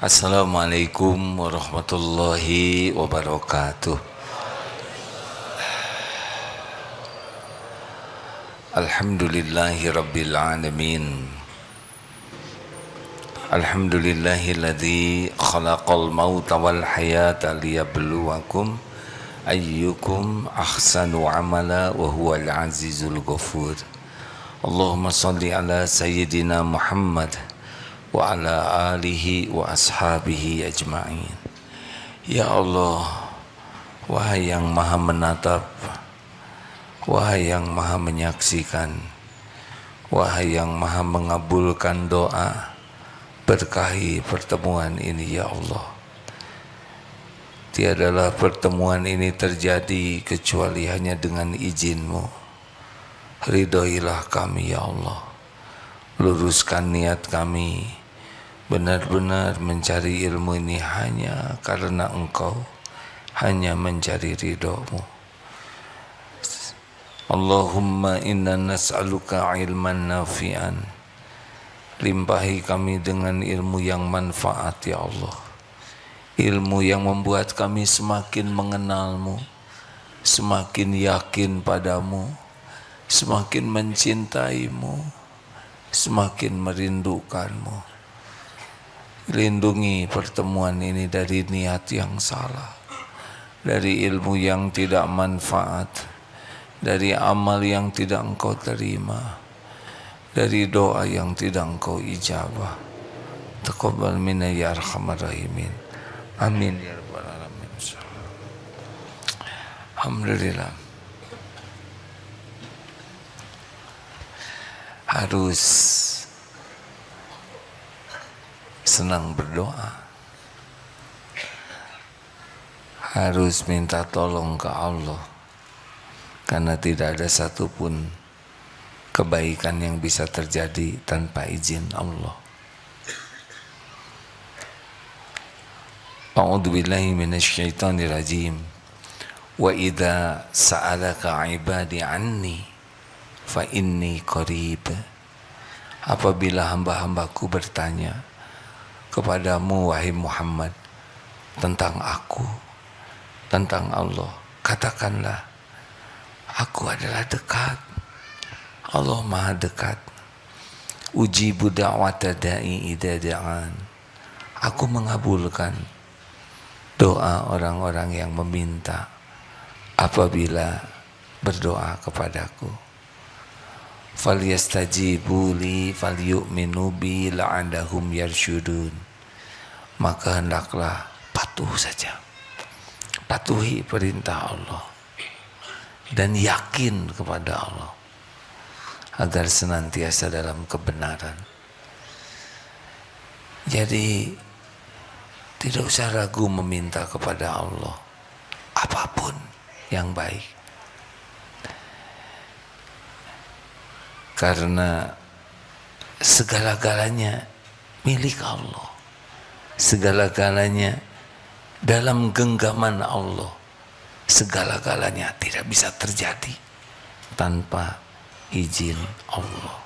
Assalamualaikum warahmatullahi wabarakatuh. Alhamdulillahi rabbil alamin. Alhamdulillahilladzi khalaqal mauta wal hayata liyabluwakum ayyukum ahsanu amala wa huwal azizul ghafur. Allahumma salli ala sayyidina Muhammad wa ala alihi wa ashabihi ajma'in. Ya Allah, wahai yang maha menatap, wahai yang maha menyaksikan, wahai yang maha mengabulkan doa, berkahi pertemuan ini ya Allah. Tiadalah pertemuan ini terjadi kecuali hanya dengan izin-Mu. Ridhoilah kami ya Allah. Luruskan niat kami, benar-benar mencari ilmu ini hanya karena Engkau, hanya mencari ridho-Mu. Allahumma inna nas'aluka ilman nafi'an. Limpahi kami dengan ilmu yang manfaat ya Allah. Ilmu yang membuat kami semakin mengenal-Mu, semakin yakin padamu, semakin mencintai-Mu, semakin merindukan-Mu. Lindungi pertemuan ini dari niat yang salah, dari ilmu yang tidak manfaat, dari amal yang tidak Engkau terima, dari doa yang tidak Engkau ijabah. Taqabbal minna ya arhamar rahimin. Amin ya rabbal alamin. Alhamdulillah. Harus senang berdoa, harus minta tolong ke Allah, karena tidak ada satupun kebaikan yang bisa terjadi tanpa izin Allah. A'udzubillahi minasyaitonir rajim. Wa idza sa'alaka 'ibadi 'anni fa inni qarib. Apabila hamba-hambaku bertanya kepadamu wahai Muhammad tentang aku, tentang Allah, katakanlah aku adalah dekat. Allah maha dekat. Ujibu da'wata da'i idza da'an. Aku mengabulkan doa orang-orang yang meminta apabila berdoa kepadaku. Falyastajibu li falyu'minu bi la'allahum yarsyudun. Maka hendaklah patuh saja, patuhi perintah Allah dan yakin kepada Allah agar senantiasa dalam kebenaran. Jadi tidak usah ragu meminta kepada Allah apapun yang baik, karena segala-galanya milik Allah, segala-galanya dalam genggaman Allah, segala-galanya tidak bisa terjadi tanpa izin Allah.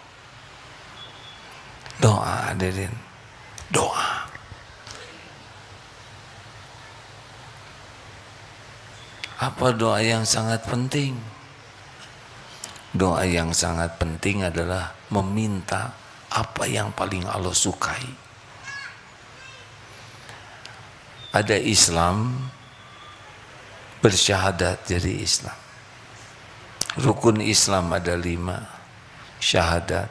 Doa hadirin, doa. Apa doa yang sangat penting? Doa yang sangat penting adalah meminta apa yang paling Allah sukai. Ada Islam, bersyahadat jadi Islam. Rukun Islam ada 5. Syahadat,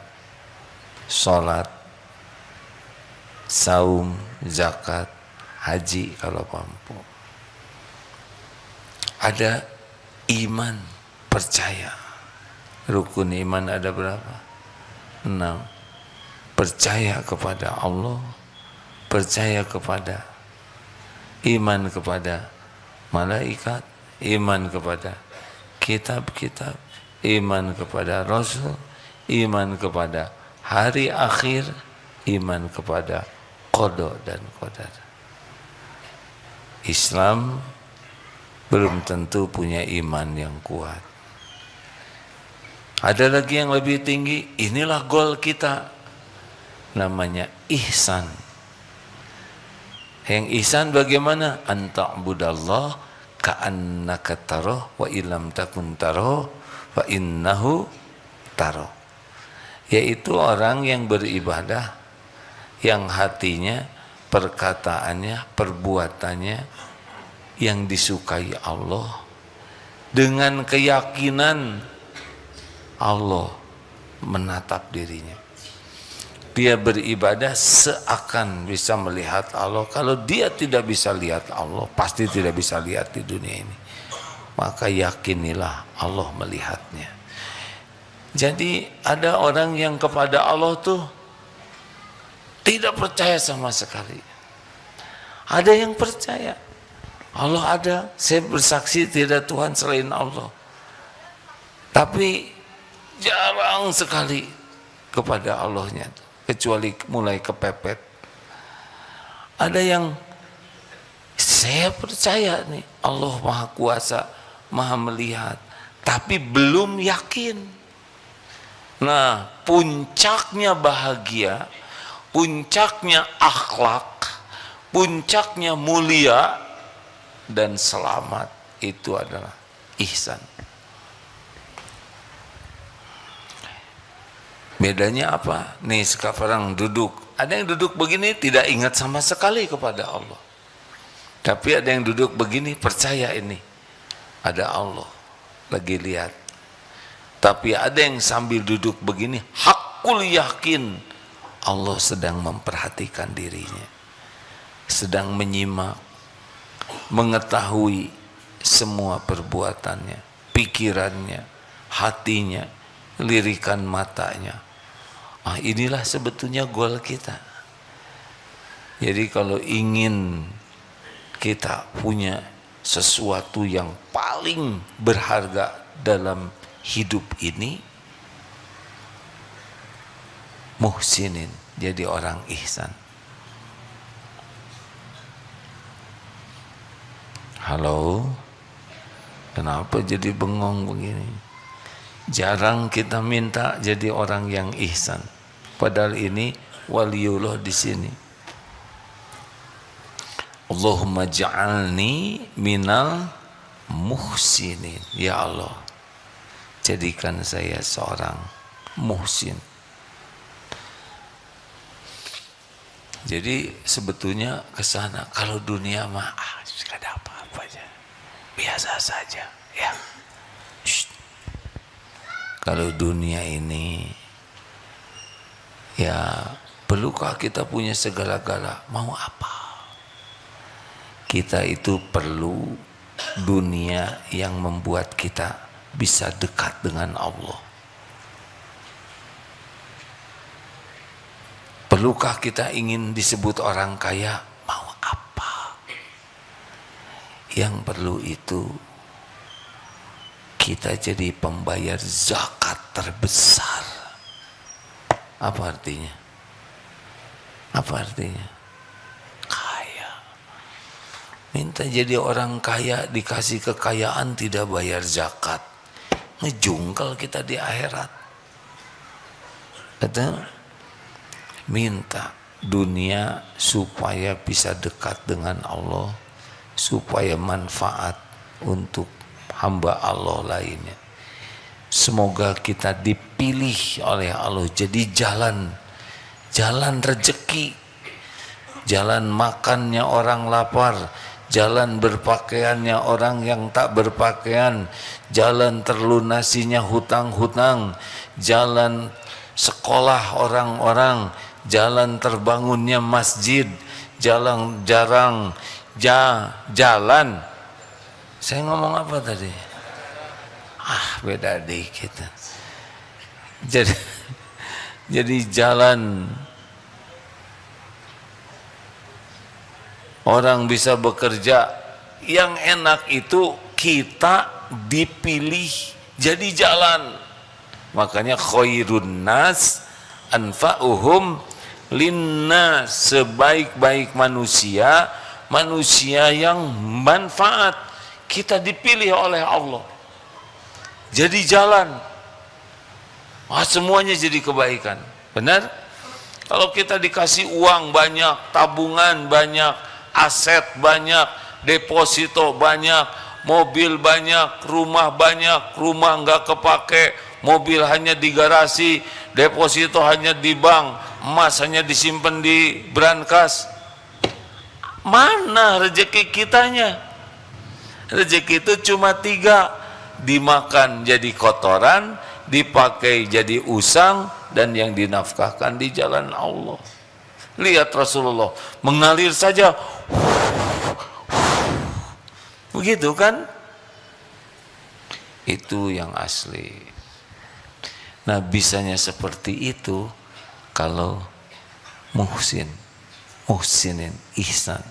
sholat, saum, zakat, haji kalau mampu. Ada iman, percaya. Rukun iman ada berapa? 6. Percaya kepada Allah, percaya kepada, iman kepada malaikat, iman kepada kitab-kitab, iman kepada Rasul, iman kepada hari akhir, iman kepada qada dan qadar. Islam belum tentu punya iman yang kuat. Ada lagi yang lebih tinggi, inilah goal kita, namanya ihsan. Yang ihsan bagaimana? Anta'budallah ka'annaka tarahu wa illam takun tarahu fa innahu tarahu. Yaitu orang yang beribadah, yang hatinya, perkataannya, perbuatannya yang disukai Allah, dengan keyakinan Allah menatap dirinya. Dia beribadah seakan bisa melihat Allah. Kalau dia tidak bisa lihat Allah, pasti tidak bisa lihat di dunia ini. Maka yakinilah Allah melihatnya. Jadi ada orang yang kepada Allah tuh tidak percaya sama sekali. Ada yang percaya Allah ada, saya bersaksi tidak Tuhan selain Allah. Tapi jarang sekali kepada Allahnya, kecuali mulai kepepet. Ada yang saya percaya nih Allah Maha Kuasa, Maha Melihat, tapi belum yakin. Nah, puncaknya bahagia, puncaknya akhlak, puncaknya mulia dan selamat itu adalah ihsan. Bedanya apa? Nih sekarang duduk, ada yang duduk begini tidak ingat sama sekali kepada Allah. Tapi ada yang duduk begini percaya ini ada Allah lagi lihat. Tapi ada yang sambil duduk begini hakul yakin Allah sedang memperhatikan dirinya, sedang menyimak, mengetahui semua perbuatannya, pikirannya, hatinya, lirikan matanya. Inilah sebetulnya goal kita. Jadi kalau ingin kita punya sesuatu yang paling berharga dalam hidup ini, muhsinin, jadi orang ihsan. Halo, kenapa jadi bengong begini? Jarang kita minta jadi orang yang ihsan. Padahal ini waliullah di sini. Allahumma ja'alni minal muhsinin. Ya Allah, jadikan saya seorang muhsin. Jadi sebetulnya ke sana. Kalau dunia mah gak ada apa-apa aja, biasa saja ya. Kalau dunia ini ya, perlukah kita punya segala-gala? Mau apa? Kita itu perlu dunia yang membuat kita bisa dekat dengan Allah. Perlukah kita ingin disebut orang kaya? Mau apa? Yang perlu itu kita jadi pembayar zakat terbesar. Apa artinya? Apa artinya? Kaya. Minta jadi orang kaya, dikasih kekayaan, tidak bayar zakat. Ngejungkel kita di akhirat. Kata, minta dunia supaya bisa dekat dengan Allah, supaya manfaat untuk hamba Allah lainnya. Semoga kita dipilih oleh Allah jadi jalan rezeki, jalan makannya orang lapar, jalan berpakaiannya orang yang tak berpakaian, jalan terlunasinya hutang-hutang, jalan sekolah orang-orang, jalan terbangunnya masjid, jalan jalan. Saya ngomong apa tadi? Beda dikit. Jadi jalan orang bisa bekerja yang enak itu kita dipilih jadi jalan. Makanya khairun nas anfa'uhum linnas, sebaik-baik manusia, manusia yang manfaat. Kita dipilih oleh Allah jadi jalan. Semuanya jadi kebaikan. Benar? Kalau kita dikasih uang banyak, tabungan banyak, aset banyak, deposito banyak, mobil banyak, rumah banyak, rumah nggak kepake, mobil hanya di garasi, deposito hanya di bank, emas hanya disimpan di brankas. Mana rezeki kitanya? Rezeki itu cuma 3, dimakan jadi kotoran, dipakai jadi usang, dan yang dinafkahkan di jalan Allah. Lihat Rasulullah mengalir saja, begitu kan? Itu yang asli. Nah, bisanya seperti itu kalau muhsinin, ihsan.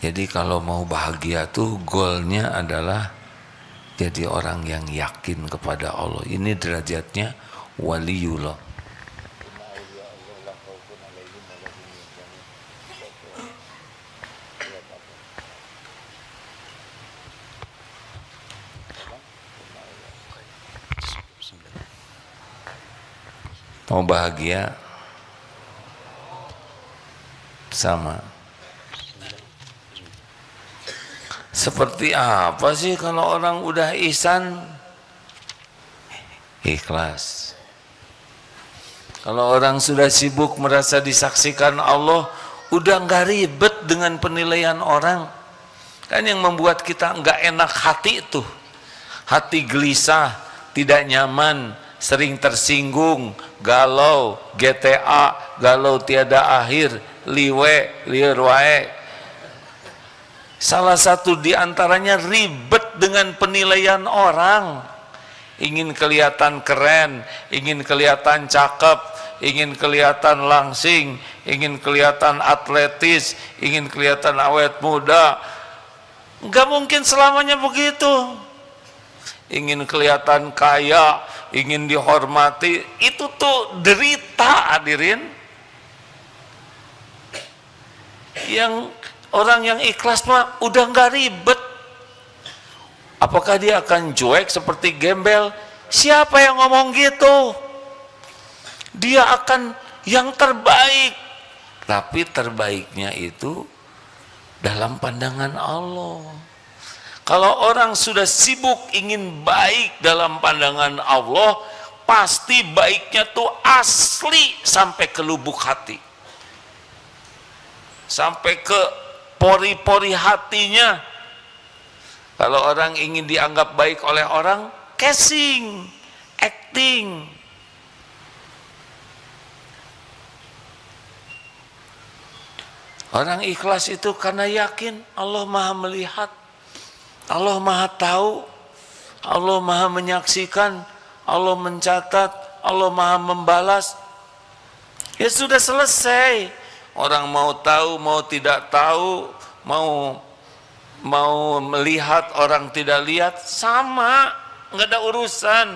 Jadi kalau mau bahagia tuh goalnya adalah jadi orang yang yakin kepada Allah. Ini derajatnya waliullah. Mau bahagia sama. Seperti apa sih kalau orang udah ihsan? Ikhlas. Kalau orang sudah sibuk merasa disaksikan Allah, udah nggak ribet dengan penilaian orang. Kan yang membuat kita nggak enak hati itu, hati gelisah, tidak nyaman, sering tersinggung, galau, GTA, galau tiada akhir, liar wae. Salah satu diantaranya ribet dengan penilaian orang. Ingin kelihatan keren, ingin kelihatan cakep, ingin kelihatan langsing, ingin kelihatan atletis, ingin kelihatan awet muda. Enggak mungkin selamanya begitu. Ingin kelihatan kaya, ingin dihormati, itu tuh derita, hadirin. Yang orang yang ikhlas mah udah nggak ribet. Apakah dia akan cuek seperti gembel? Siapa yang ngomong gitu? Dia akan yang terbaik. Tapi terbaiknya itu dalam pandangan Allah. Kalau orang sudah sibuk ingin baik dalam pandangan Allah, pasti baiknya tuh asli sampai ke lubuk hati, sampai ke pori-pori hatinya. Kalau orang ingin dianggap baik oleh orang, casing, acting. Orang ikhlas itu karena yakin Allah Maha melihat, Allah Maha tahu, Allah Maha menyaksikan, Allah mencatat, Allah Maha membalas. Ya sudah selesai. Orang mau tahu, mau tidak tahu, mau melihat, orang tidak lihat, sama, nggak ada urusan.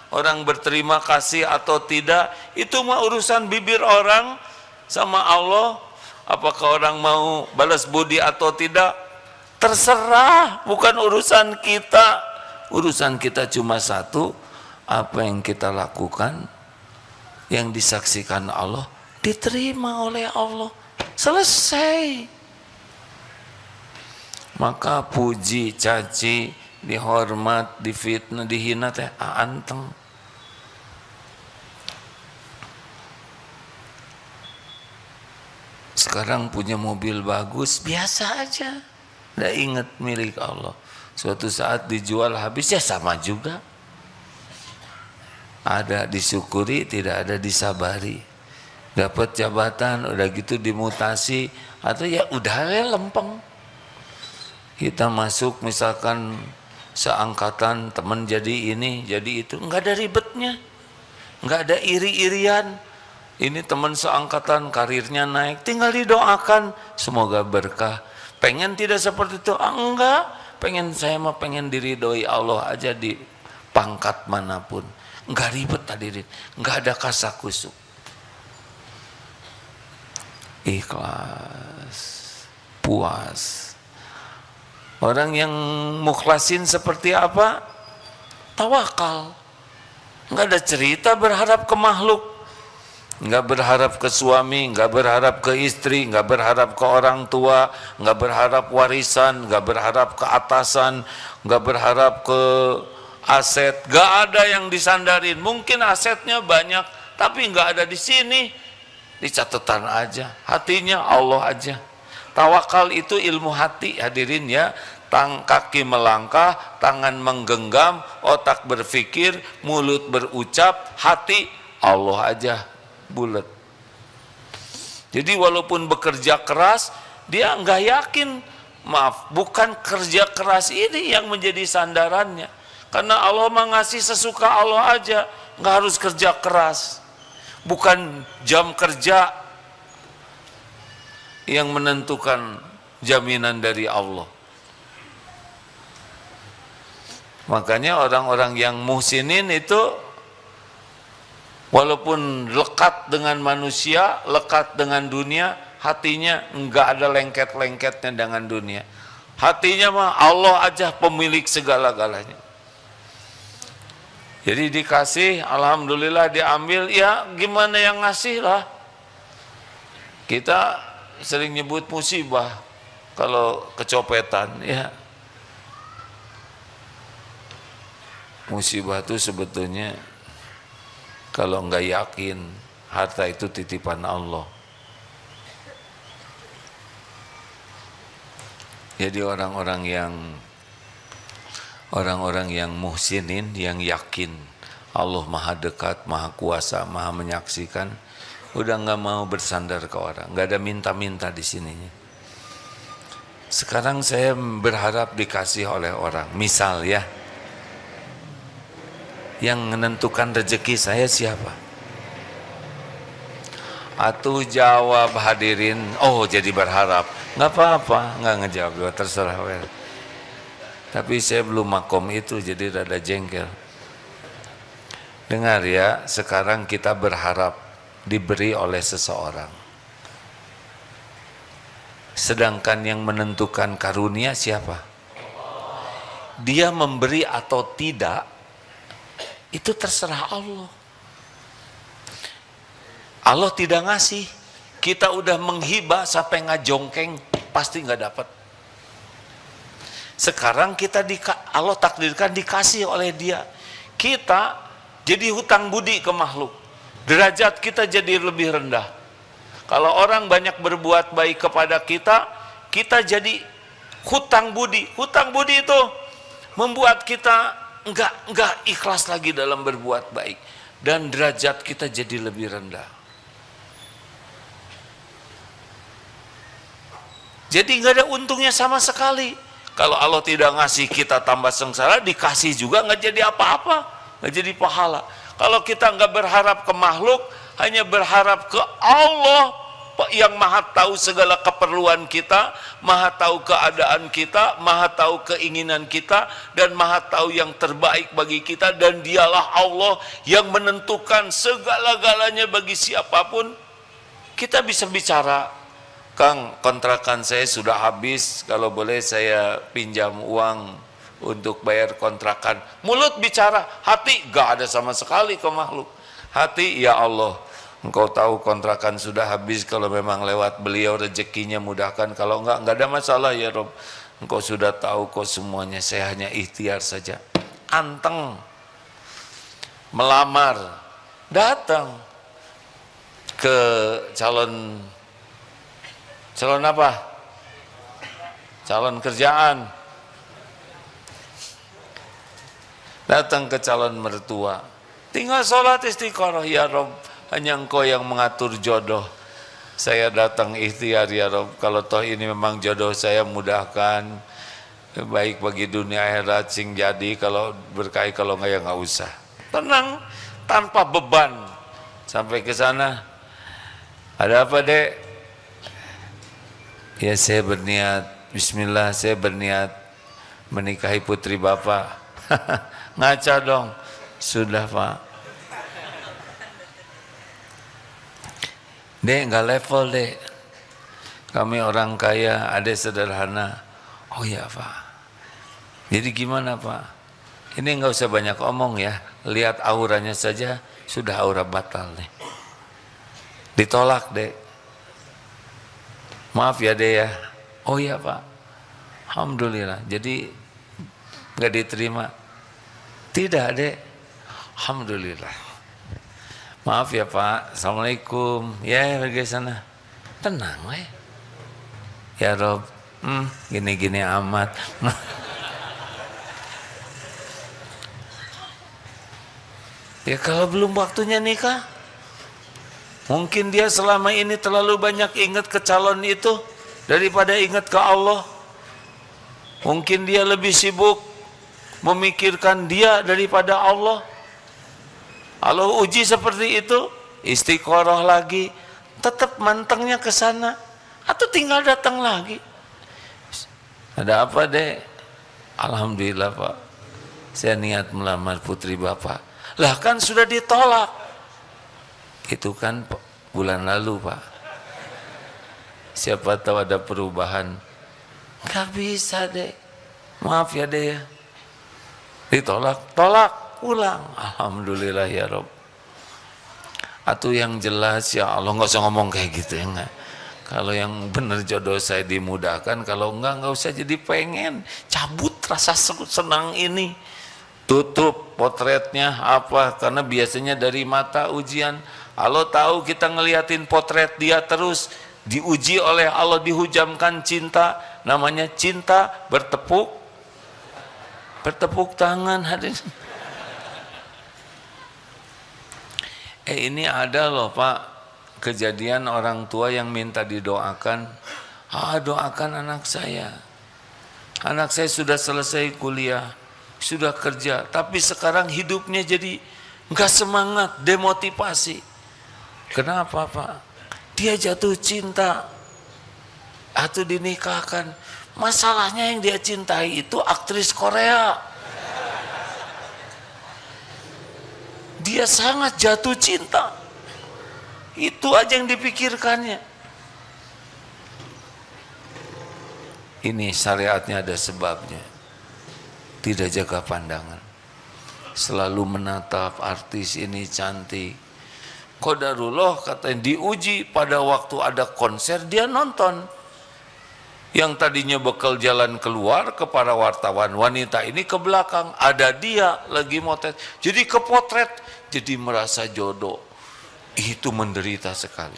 Orang berterima kasih atau tidak, itu mah urusan bibir orang sama Allah. Apakah orang mau balas budi atau tidak, terserah, bukan urusan kita. Urusan kita cuma satu, apa yang kita lakukan, yang disaksikan Allah, diterima oleh Allah, selesai. Maka puji, caci, dihormat, difitnah, dihina teh anteng. Sekarang punya mobil bagus, biasa aja, nggak ingat milik Allah. Suatu saat dijual habis, ya sama juga. Ada disyukuri, tidak ada disabari. Dapat jabatan, udah gitu dimutasi, atau ya udah lempeng. Kita masuk misalkan seangkatan, teman jadi ini, jadi itu, nggak ada ribetnya, nggak ada iri-irian. Ini teman seangkatan karirnya naik, tinggal didoakan semoga berkah. Pengen tidak seperti itu? Enggak, pengen, saya mah pengen diridhoi Allah aja di pangkat manapun. Enggak ribet hadirin, enggak ada kasakusuk. Ikhlas, puas. Orang yang mukhlasin seperti apa? Tawakal. Enggak ada cerita berharap ke makhluk. nggak berharap ke suami, nggak berharap ke istri, nggak berharap ke orang tua, nggak berharap warisan, nggak berharap ke atasan, nggak berharap ke aset, nggak ada yang disandarin. Mungkin asetnya banyak, tapi nggak ada di sini, di catatan aja, hatinya Allah aja. Tawakal itu ilmu hati, hadirin ya. Kaki melangkah, tangan menggenggam, otak berpikir, mulut berucap, hati Allah aja bulat. Jadi walaupun bekerja keras, dia nggak yakin. Maaf, bukan kerja keras ini yang menjadi sandarannya. Karena Allah mengasih sesuka Allah aja, nggak harus kerja keras. Bukan jam kerja yang menentukan jaminan dari Allah. Makanya orang-orang yang muhsinin itu walaupun lekat dengan manusia, lekat dengan dunia, hatinya enggak ada lengket-lengketnya dengan dunia. Hatinya mah Allah aja pemilik segala-galanya. Jadi dikasih, alhamdulillah diambil, ya gimana yang ngasih lah. Kita sering nyebut musibah kalau kecopetan, ya. Musibah itu sebetulnya kalau enggak yakin harta itu titipan Allah. Jadi orang-orang yang muhsinin, yang yakin Allah maha dekat, maha kuasa, maha menyaksikan, udah nggak mau bersandar ke orang, nggak ada minta-minta di sininya. Sekarang saya berharap dikasih oleh orang. Misal ya, yang menentukan rezeki saya siapa? Atuh jawab hadirin, oh jadi berharap. Nggak apa-apa, nggak ngejawab, terserah. Tapi saya belum makom itu, jadi rada jengkel. Dengar ya, sekarang kita berharap diberi oleh seseorang. Sedangkan yang menentukan karunia siapa? Dia memberi atau tidak, itu terserah Allah. Allah tidak ngasih, kita udah menghibah sampai ngajongkeng, pasti nggak dapat. Sekarang kita Allah takdirkan dikasih oleh Dia, kita jadi hutang budi ke makhluk, derajat kita jadi lebih rendah. Kalau orang banyak berbuat baik kepada kita, kita jadi hutang budi. Hutang budi itu membuat kita enggak ikhlas lagi dalam berbuat baik, dan derajat kita jadi lebih rendah. Jadi enggak ada untungnya sama sekali. Kalau Allah tidak ngasih, kita tambah sengsara, dikasih juga enggak jadi apa-apa, enggak jadi pahala. Kalau kita enggak berharap ke makhluk, hanya berharap ke Allah yang maha tahu segala keperluan kita, maha tahu keadaan kita, maha tahu keinginan kita, dan maha tahu yang terbaik bagi kita, dan Dialah Allah yang menentukan segala-galanya bagi siapapun. Kita bisa bicara, Kang, kontrakan saya sudah habis, kalau boleh saya pinjam uang untuk bayar kontrakan. Mulut bicara, hati gak ada sama sekali ke makhluk. Hati, ya Allah, Engkau tahu kontrakan sudah habis, kalau memang lewat beliau rezekinya mudahkan, kalau enggak ada masalah ya Rob. Engkau sudah tahu kok semuanya, saya hanya ikhtiar saja. Anteng, melamar, datang ke calon apa? Calon kerjaan. Datang ke calon mertua, tinggal sholat istiqoroh, ya Rob, hanya Engkau yang mengatur jodoh. Saya datang ikhtiar ya Rob, kalau toh ini memang jodoh saya, mudahkan, baik bagi dunia akhirat sing jadi, kalau berkait, kalau enggak ya enggak usah. Tenang, tanpa beban. Sampai ke sana, ada apa Dek? Ya saya berniat, bismillah, saya berniat menikahi putri Bapak. Ngaca dong. Sudah Pak. Dek, nggak level Dek, kami orang kaya, adek sederhana. Oh ya Pak. Jadi gimana Pak? Ini nggak usah banyak omong ya, lihat auranya saja sudah aura batal nih. Ditolak, Dek. Maaf ya, Dek ya. Oh iya, Pak. Alhamdulillah. Jadi nggak diterima. Tidak, Dek. Alhamdulillah. Maaf ya, Pak. Assalamualaikum. Ya, pergi sana. Tenang, weh. Ya Rob, gini-gini amat. Ya kalau belum waktunya nikah, mungkin dia selama ini terlalu banyak ingat ke calon itu daripada ingat ke Allah. Mungkin dia lebih sibuk memikirkan dia daripada Allah. Kalau uji seperti itu, istiqoroh lagi, tetap mantengnya ke sana, atau tinggal datang lagi. Ada apa, Dek? Alhamdulillah, Pak. Saya niat melamar putri Bapak. Lah kan sudah ditolak. Itu kan bulan lalu, Pak. Siapa tahu ada perubahan. Gak bisa, Dek. Maaf ya, Dek ya. Ditolak, tolak, ulang. Alhamdulillah ya Rob. Atau yang jelas ya Allah, nggak usah ngomong kayak gitu ya enggak. Kalau yang benar jodoh saya dimudahkan, kalau enggak usah jadi pengen. Cabut rasa senang ini. Tutup potretnya apa, karena biasanya dari mata ujian. Allah tahu kita ngeliatin potret dia terus, diuji oleh Allah, dihujamkan cinta, namanya cinta bertepuk tangan. Hadirin, ini ada loh Pak, kejadian orang tua yang minta didoakan. Doakan anak saya sudah selesai kuliah, sudah kerja, tapi sekarang hidupnya jadi nggak semangat, demotivasi. Kenapa, Pak? Dia jatuh cinta atau dinikahkan. Masalahnya yang dia cintai itu aktris Korea. Dia sangat jatuh cinta. Itu aja yang dipikirkannya. Ini syariatnya ada sebabnya. Tidak jaga pandangan, selalu menatap artis ini cantik. Qadarullah katanya diuji pada waktu ada konser dia nonton. Yang tadinya bekal jalan keluar ke para wartawan, wanita ini ke belakang, ada dia lagi motret, jadi kepotret, jadi merasa jodoh. Itu menderita sekali.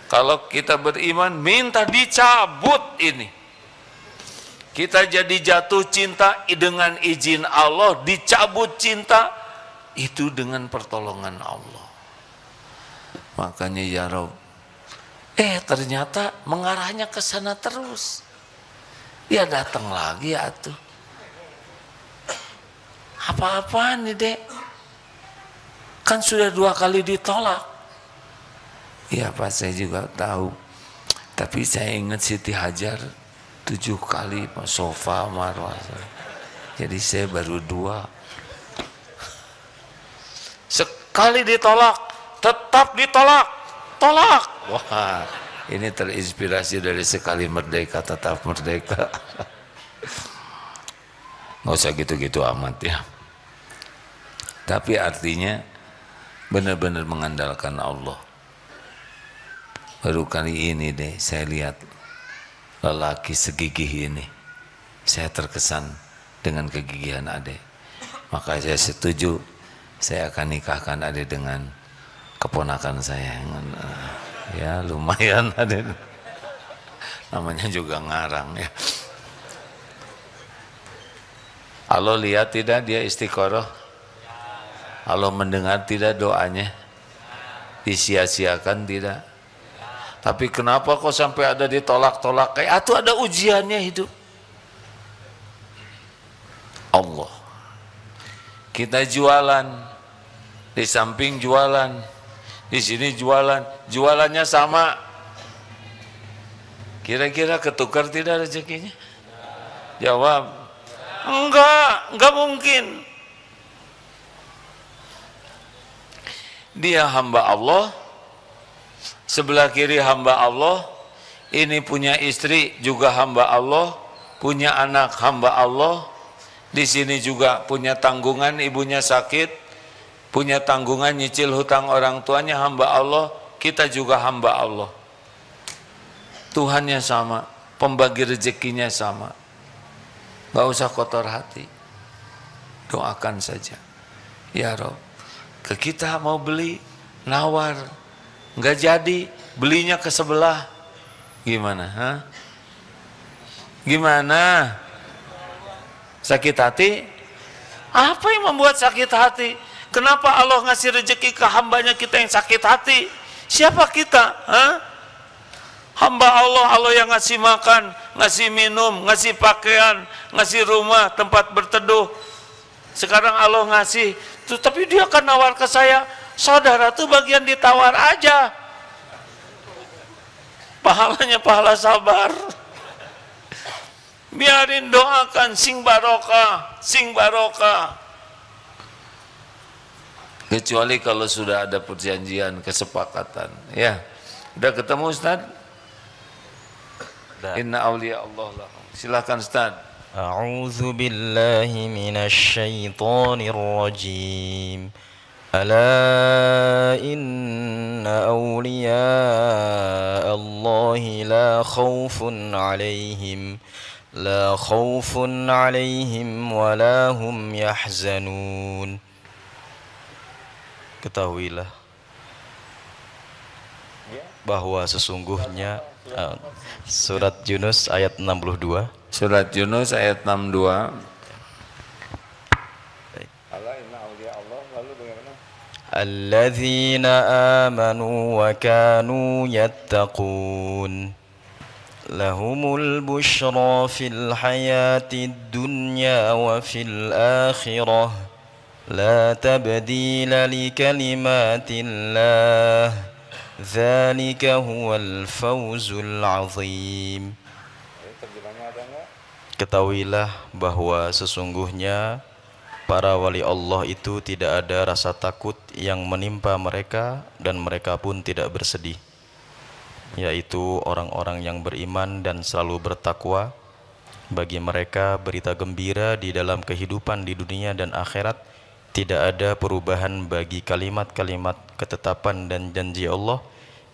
Kalau kita beriman, minta dicabut ini. Kita jadi jatuh cinta dengan izin Allah, dicabut cinta itu dengan pertolongan Allah. Makanya ya Rob, ternyata mengarahnya ke sana terus. Dia datang lagi atuh. Apa-apaan nih, Dek? Kan sudah 2 kali ditolak. Ya Pak, saya juga tahu. Tapi saya ingat Siti Hajar 7 kali, Pak, Sofa, Marwah. Jadi saya baru 2. Sekali ditolak, tetap ditolak. Tolak. Wah, ini terinspirasi dari Sekali Merdeka Tetap Merdeka. Nggak usah gitu-gitu amat ya. Tapi artinya benar-benar mengandalkan Allah. Baru kali ini deh saya lihat lelaki segigih ini. Saya terkesan dengan kegigihan Ade. Maka saya setuju, saya akan nikahkan Ade dengan keponakan saya. Ya lumayan Ade. Namanya juga ngarang ya. Allah lihat tidak dia istiqoroh? Allah mendengar tidak doanya? Disia-siakan tidak? Tapi kenapa kok sampai ada ditolak-tolak? Kayak itu ada ujiannya hidup. Allah. Kita jualan, di samping jualan, di sini jualan, jualannya sama. Kira-kira ketukar tidak rezekinya? Jawab, enggak mungkin. Dia hamba Allah, sebelah kiri hamba Allah, ini punya istri juga hamba Allah, punya anak hamba Allah, di sini juga punya tanggungan, ibunya sakit, punya tanggungan nyicil hutang orang tuanya hamba Allah, kita juga hamba Allah. Tuhannya sama, pembagi rezekinya sama. Gak usah kotor hati, doakan saja. Ya Rob, ke kita mau beli, nawar, nggak jadi, belinya ke sebelah, gimana? Hah? Gimana? Sakit hati? Apa yang membuat sakit hati? Kenapa Allah ngasih rezeki ke hambanya kita yang sakit hati? Siapa kita? Hah? Hamba Allah, Allah yang ngasih makan, ngasih minum, ngasih pakaian, ngasih rumah, tempat berteduh. Sekarang Allah ngasih, tapi dia akan nawar ke saya. Saudara tuh bagian ditawar aja. Pahalanya pahala sabar. Biarin, doakan, sing barokah, sing barokah. Kecuali kalau sudah ada perjanjian, kesepakatan. Ya, udah ketemu Ustaz? Inna awliya Allah lahum. Silakan Ustaz. A'udzu billahi minasy syaithanir rajim. Ala inna awliya Allahi la khawfun 'alaihim wa la hum yahzanun. Ketahuilah bahwa sesungguhnya surat Yunus ayat 62. Surat Yunus ayat 62. Alladzina amanu wa kanu yattaqun lahumul busyra fil hayatid dunya wa fil akhirah la tabdila li kalimatillah dzalika huwal fawzul azim. Ketahuilah bahwa sesungguhnya para wali Allah itu tidak ada rasa takut yang menimpa mereka dan mereka pun tidak bersedih, yaitu orang-orang yang beriman dan selalu bertakwa. Bagi mereka berita gembira di dalam kehidupan di dunia dan akhirat. Tidak ada perubahan bagi kalimat-kalimat ketetapan dan janji Allah.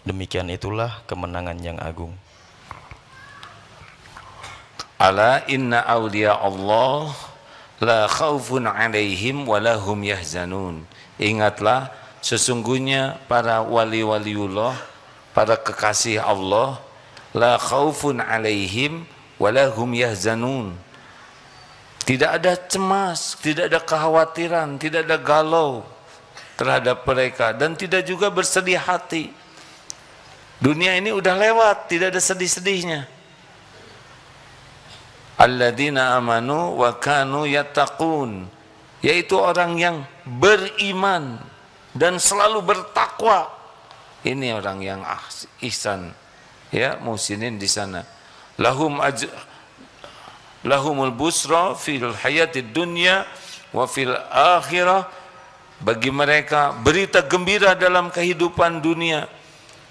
Demikian itulah kemenangan yang agung. Ala inna awliya Allah la khawfun 'alaihim wa la hum yahzanun. Ingatlah, sesungguhnya para wali-waliullah, para kekasih Allah, la khawfun 'alaihim wa la hum yahzanun. Tidak ada cemas, tidak ada kekhawatiran, tidak ada galau terhadap mereka, dan tidak juga bersedih hati. Dunia ini udah lewat, tidak ada sedih-sedihnya. Alladzina amanu wa kanu yattaqun, yaitu orang yang beriman dan selalu bertakwa. Ini orang yang ihsan, ya, muhsinin di sana. Lahumul busra fil hayatid dunya wa fil akhirah. Bagi mereka berita gembira dalam kehidupan dunia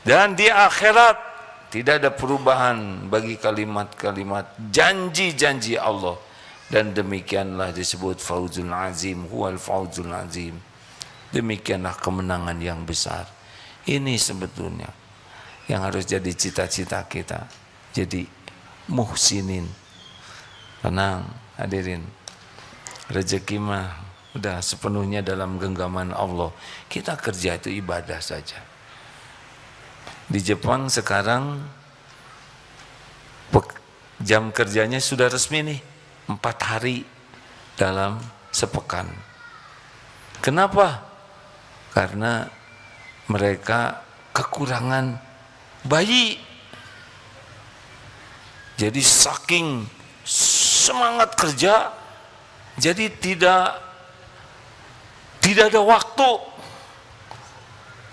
dan di akhirat. Tidak ada perubahan bagi kalimat-kalimat janji-janji Allah. Dan demikianlah disebut fauzul azim, huwal fauzul azim. Demikianlah kemenangan yang besar. Ini sebetulnya yang harus jadi cita-cita kita. Jadi muhsinin. Tenang hadirin. Rezeki mah udah sepenuhnya dalam genggaman Allah. Kita kerja itu ibadah saja. Di Jepang sekarang jam kerjanya sudah resmi nih, 4 hari dalam sepekan. Kenapa? Karena mereka kekurangan bayi. Jadi saking semangat kerja, jadi tidak ada waktu.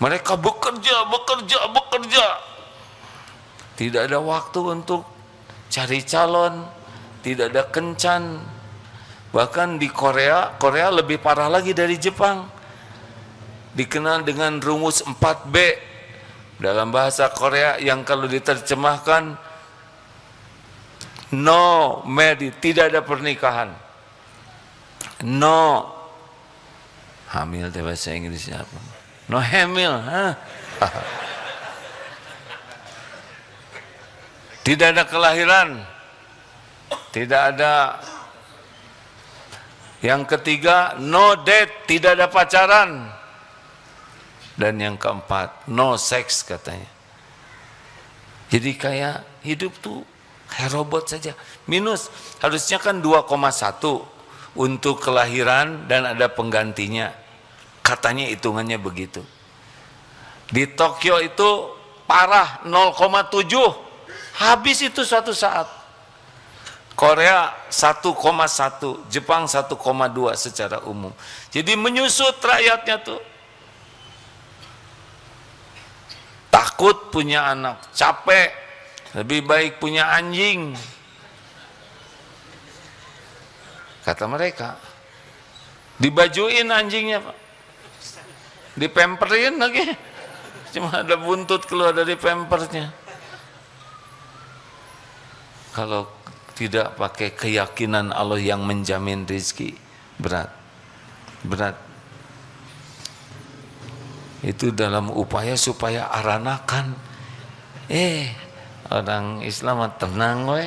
Mereka bekerja. Tidak ada waktu untuk cari calon, tidak ada kencan. Bahkan di Korea lebih parah lagi dari Jepang. Dikenal dengan rumus 4B dalam bahasa Korea yang kalau diterjemahkan no marriage, tidak ada pernikahan. No hamil, bahasa Inggrisnya apa? No hamil, Tidak ada kelahiran, tidak ada. Yang ketiga, no date, tidak ada pacaran. Dan yang keempat, no sex katanya. Jadi kayak hidup tuh kayak robot saja. Minus, harusnya kan 2,1 untuk kelahiran dan ada penggantinya. Katanya hitungannya begitu. Di Tokyo itu parah 0,7. Habis itu suatu saat. Korea 1,1, Jepang 1,2 secara umum. Jadi menyusut rakyatnya tuh. Takut punya anak, capek, lebih baik punya anjing. Kata mereka. Dibajuin anjingnya, Pak. Dipemperin lagi. Cuma ada buntut keluar dari pampersnya. Kalau tidak pakai keyakinan Allah yang menjamin rezeki, berat. Itu dalam upaya supaya aranakan. Orang Islam tenang we,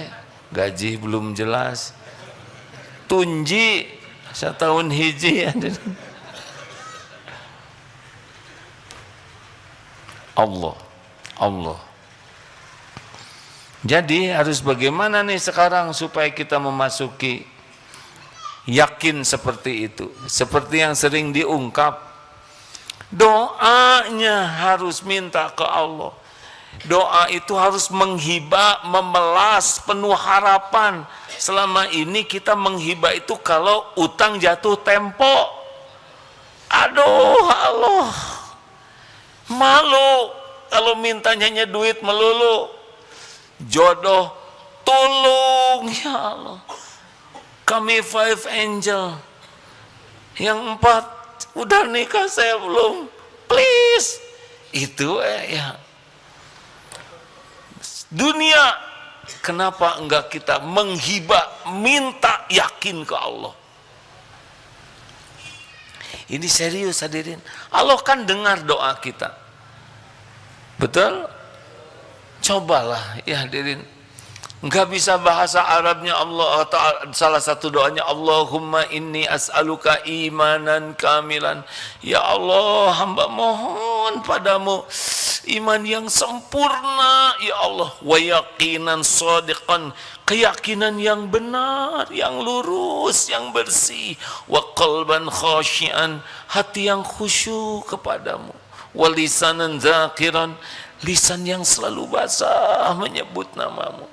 gaji belum jelas. Tunji setahun hiji. Allah. Jadi harus bagaimana nih sekarang supaya kita memasuki yakin seperti itu. Seperti yang sering diungkap, doanya harus minta ke Allah. Doa itu harus menghibah, memelas, penuh harapan. Selama ini kita menghibah itu kalau utang jatuh tempo. Aduh Allah, malu kalau mintanya hanya duit melulu. Jodoh, tolong ya Allah. Kami 5 angel. Yang 4 udah nikah saya belum. Please. Itu ya. Dunia, kenapa enggak kita menghibah, minta yakin ke Allah? Ini serius hadirin. Allah kan dengar doa kita. Betul? Cobalah ya hadirin. Enggak bisa bahasa Arabnya Allah Ta'ala, salah satu doanya, Allahumma inni as'aluka imanan kamilan. Ya Allah, hamba mohon padamu iman yang sempurna ya Allah, wa yaqinan shadiqan, keyakinan yang benar, yang lurus, yang bersih, wa qalban khashian, hati yang khusyuk kepadamu, wa lisanan zakiran, lisan yang selalu basah menyebut namamu.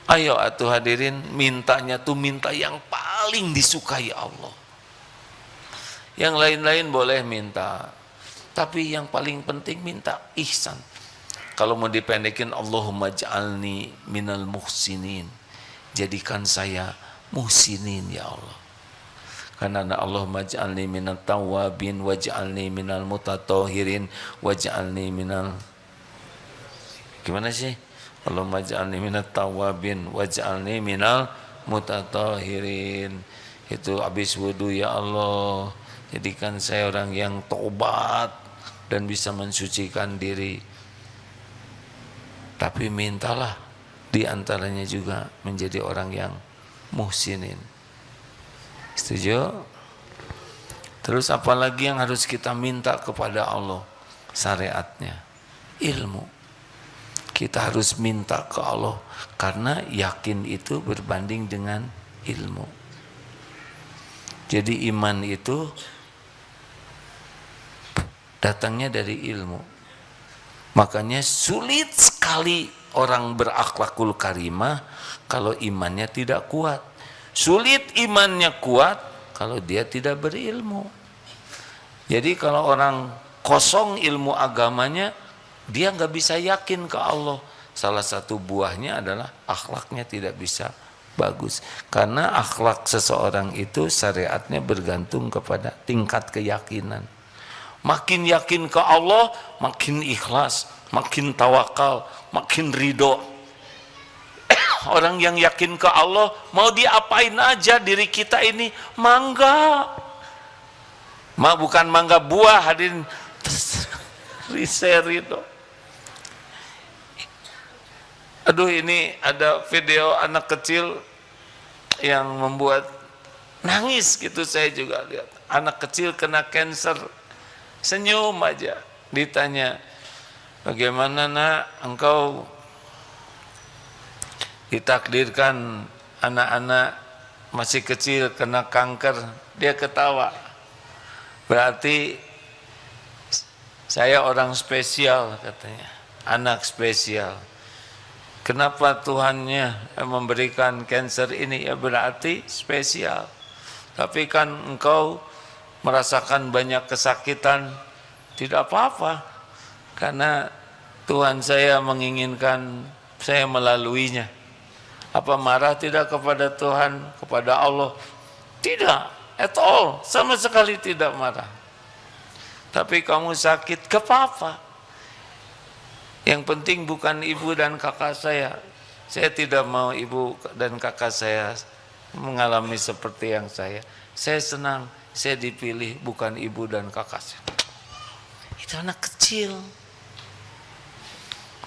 Ayo atuh hadirin, mintanya tuh minta yang paling disukai Allah. Yang lain-lain boleh minta, tapi yang paling penting minta ihsan. Kalau mau dipendekin, Allahumma ja'alni minal muhsinin, jadikan saya muhsinin ya Allah. Karena Allahumma ja'alni minal tawabin waj'alni minal mutatahirin waj'alni minal, gimana sih? Allahumma ja'alni minat tawabin waj'alni minal mutatahirin. Itu habis wudu, ya Allah, jadikan saya orang yang taubat dan bisa mensucikan diri. Tapi mintalah diantaranya juga menjadi orang yang muhsinin. Setuju? Terus apalagi yang harus kita minta kepada Allah? Syariatnya, ilmu. Kita harus minta ke Allah, karena yakin itu berbanding dengan ilmu. Jadi iman itu datangnya dari ilmu. Makanya sulit sekali orang berakhlakul karimah kalau imannya tidak kuat. Sulit imannya kuat kalau dia tidak berilmu. Jadi kalau orang kosong ilmu agamanya, dia nggak bisa yakin ke Allah. Salah satu buahnya adalah akhlaknya tidak bisa bagus. Karena akhlak seseorang itu syariatnya bergantung kepada tingkat keyakinan. Makin yakin ke Allah, makin ikhlas, makin tawakal, makin ridho. Orang yang yakin ke Allah, mau diapain aja diri kita ini, mangga. Bukan mangga buah, hadirin. Ridho. Aduh, ini ada video anak kecil yang membuat nangis gitu, saya juga lihat. Anak kecil kena cancer, senyum aja. Ditanya, bagaimana nak, engkau ditakdirkan anak-anak masih kecil kena kanker, dia ketawa. Berarti saya orang spesial katanya, anak spesial. Kenapa Tuhannya memberikan cancer ini? Ya berarti spesial. Tapi kan engkau merasakan banyak kesakitan, tidak apa-apa. Karena Tuhan saya menginginkan saya melaluinya. Apa marah tidak kepada Tuhan, kepada Allah? Tidak, at all, sama sekali tidak marah. Tapi kamu sakit, gak apa-apa. Yang penting bukan ibu dan kakak saya. Saya tidak mau ibu dan kakak saya mengalami seperti yang saya. Saya senang, saya dipilih bukan ibu dan kakak saya. Itu anak kecil.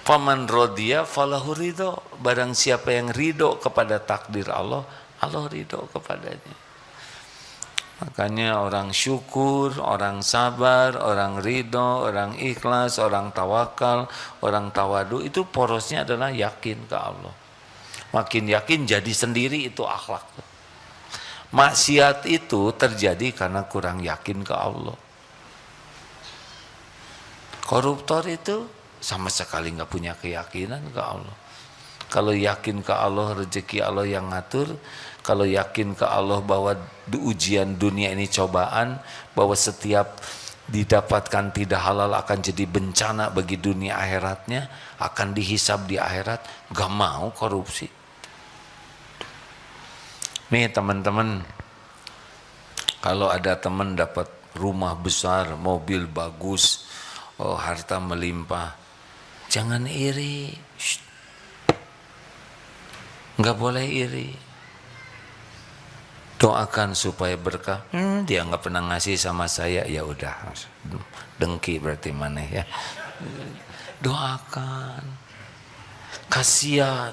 Faman rodiya falahu ridho. Barang siapa yang ridho kepada takdir Allah, Allah ridho kepadanya. Makanya orang syukur, orang sabar, orang ridho, orang ikhlas, orang tawakal, orang tawadu, itu porosnya adalah yakin ke Allah. Makin yakin jadi sendiri itu akhlak. Maksiat itu terjadi karena kurang yakin ke Allah. Koruptor itu sama sekali nggak punya keyakinan ke Allah. Kalau yakin ke Allah, rezeki Allah yang ngatur. Kalau yakin ke Allah bahwa ujian dunia ini cobaan, bahwa setiap didapatkan tidak halal akan jadi bencana bagi dunia akhiratnya, akan dihisab di akhirat, gak mau korupsi. Nih teman-teman, kalau ada teman dapat rumah besar, mobil bagus, harta melimpah, jangan iri. Nggak boleh iri. Doakan supaya berkah. Dia nggak pernah ngasih sama saya, ya udah, dengki berarti mana ya. Doakan. Kasihan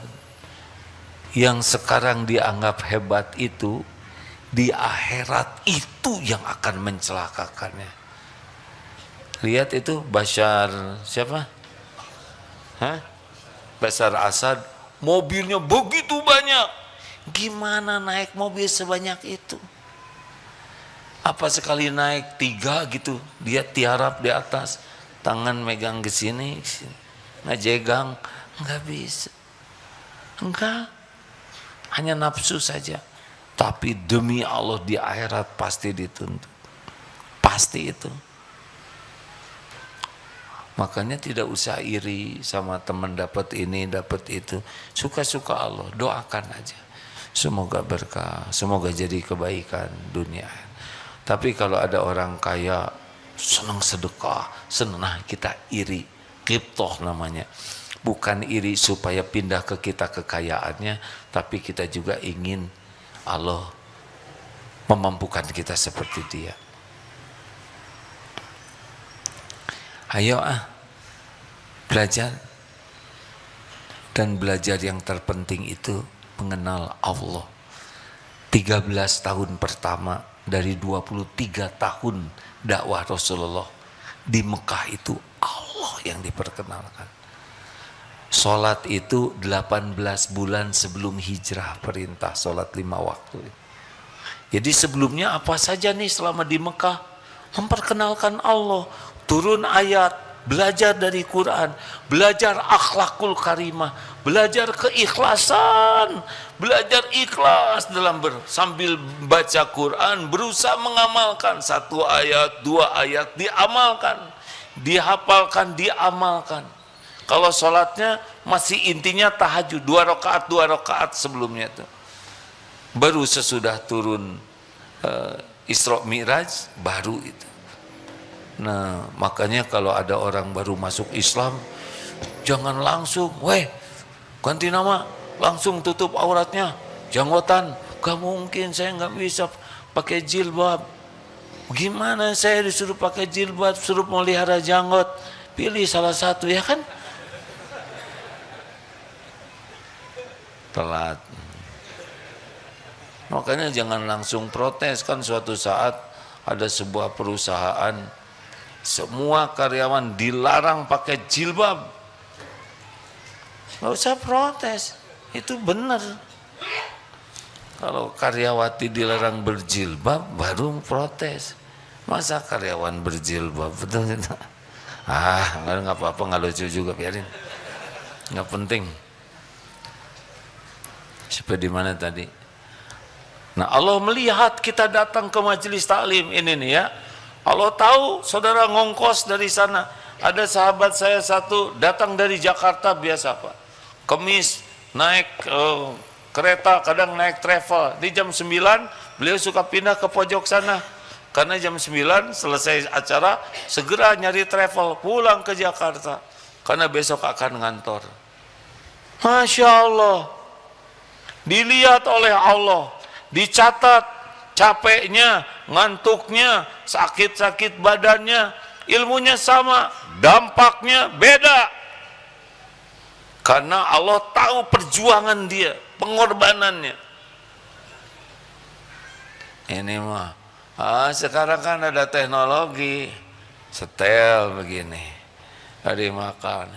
yang sekarang dianggap hebat itu, di akhirat itu yang akan mencelakakannya. Lihat itu Bashar siapa? Bashar Assad, mobilnya begitu banyak. Gimana naik mobil sebanyak itu? Apa sekali naik 3 gitu, dia tiarap di atas, tangan megang ke sini, ngejegang, nggak bisa. Enggak, hanya nafsu saja. Tapi demi Allah di akhirat pasti dituntut. Pasti itu. Makanya tidak usah iri sama teman dapat ini, dapat itu. Suka-suka Allah, doakan aja. Semoga berkah, semoga jadi kebaikan dunia. Tapi kalau ada orang kaya senang sedekah, senang, kita iri, qibtoh namanya. Bukan iri supaya pindah ke kita kekayaannya, tapi kita juga ingin Allah memampukan kita seperti dia. Ayo belajar. Dan belajar yang terpenting itu mengenal Allah. 13 tahun pertama dari 23 tahun dakwah Rasulullah di Mekah itu Allah yang diperkenalkan. Salat itu 18 bulan sebelum hijrah, perintah salat 5 waktu. Jadi sebelumnya apa saja nih selama di Mekah? Memperkenalkan Allah, turun ayat, belajar dari Quran, belajar akhlakul karimah, belajar keikhlasan, belajar ikhlas dalam sambil baca Quran, berusaha mengamalkan 1 ayat, 2 ayat, diamalkan, dihafalkan, diamalkan. Kalau sholatnya masih intinya tahajud, 2 rakaat sebelumnya itu. Baru sesudah turun Isra Mi'raj, baru itu. Nah, makanya kalau ada orang baru masuk Islam, jangan langsung, ganti nama, langsung tutup auratnya, janggotan. Gak mungkin, saya nggak bisa pakai jilbab. Gimana saya disuruh pakai jilbab, suruh melihara janggot? Pilih salah satu, ya kan? telat. Makanya jangan langsung protes. Kan suatu saat ada sebuah perusahaan, semua karyawan dilarang pakai jilbab. Nggak usah protes, itu benar. Kalau karyawati dilarang berjilbab baru protes. Masa karyawan berjilbab, betul gitu? Nggak apa-apa, nggak lucu juga, biarin. Nggak penting. Seperti mana tadi? Nah, Allah melihat kita datang ke majelis taklim ini nih ya. Allah tahu saudara ngongkos dari sana. Ada sahabat saya satu datang dari Jakarta biasa Pak. Kemis naik kereta, kadang naik travel. Di jam 9 beliau suka pindah ke pojok sana. Karena jam 9 selesai acara segera nyari travel pulang ke Jakarta. Karena besok akan ngantor. Masya Allah. Dilihat oleh Allah, dicatat capeknya, ngantuknya, sakit-sakit badannya, ilmunya sama, dampaknya beda. Karena Allah tahu perjuangan dia, pengorbanannya. Ini mah, sekarang kan ada teknologi, setel begini, hari makan,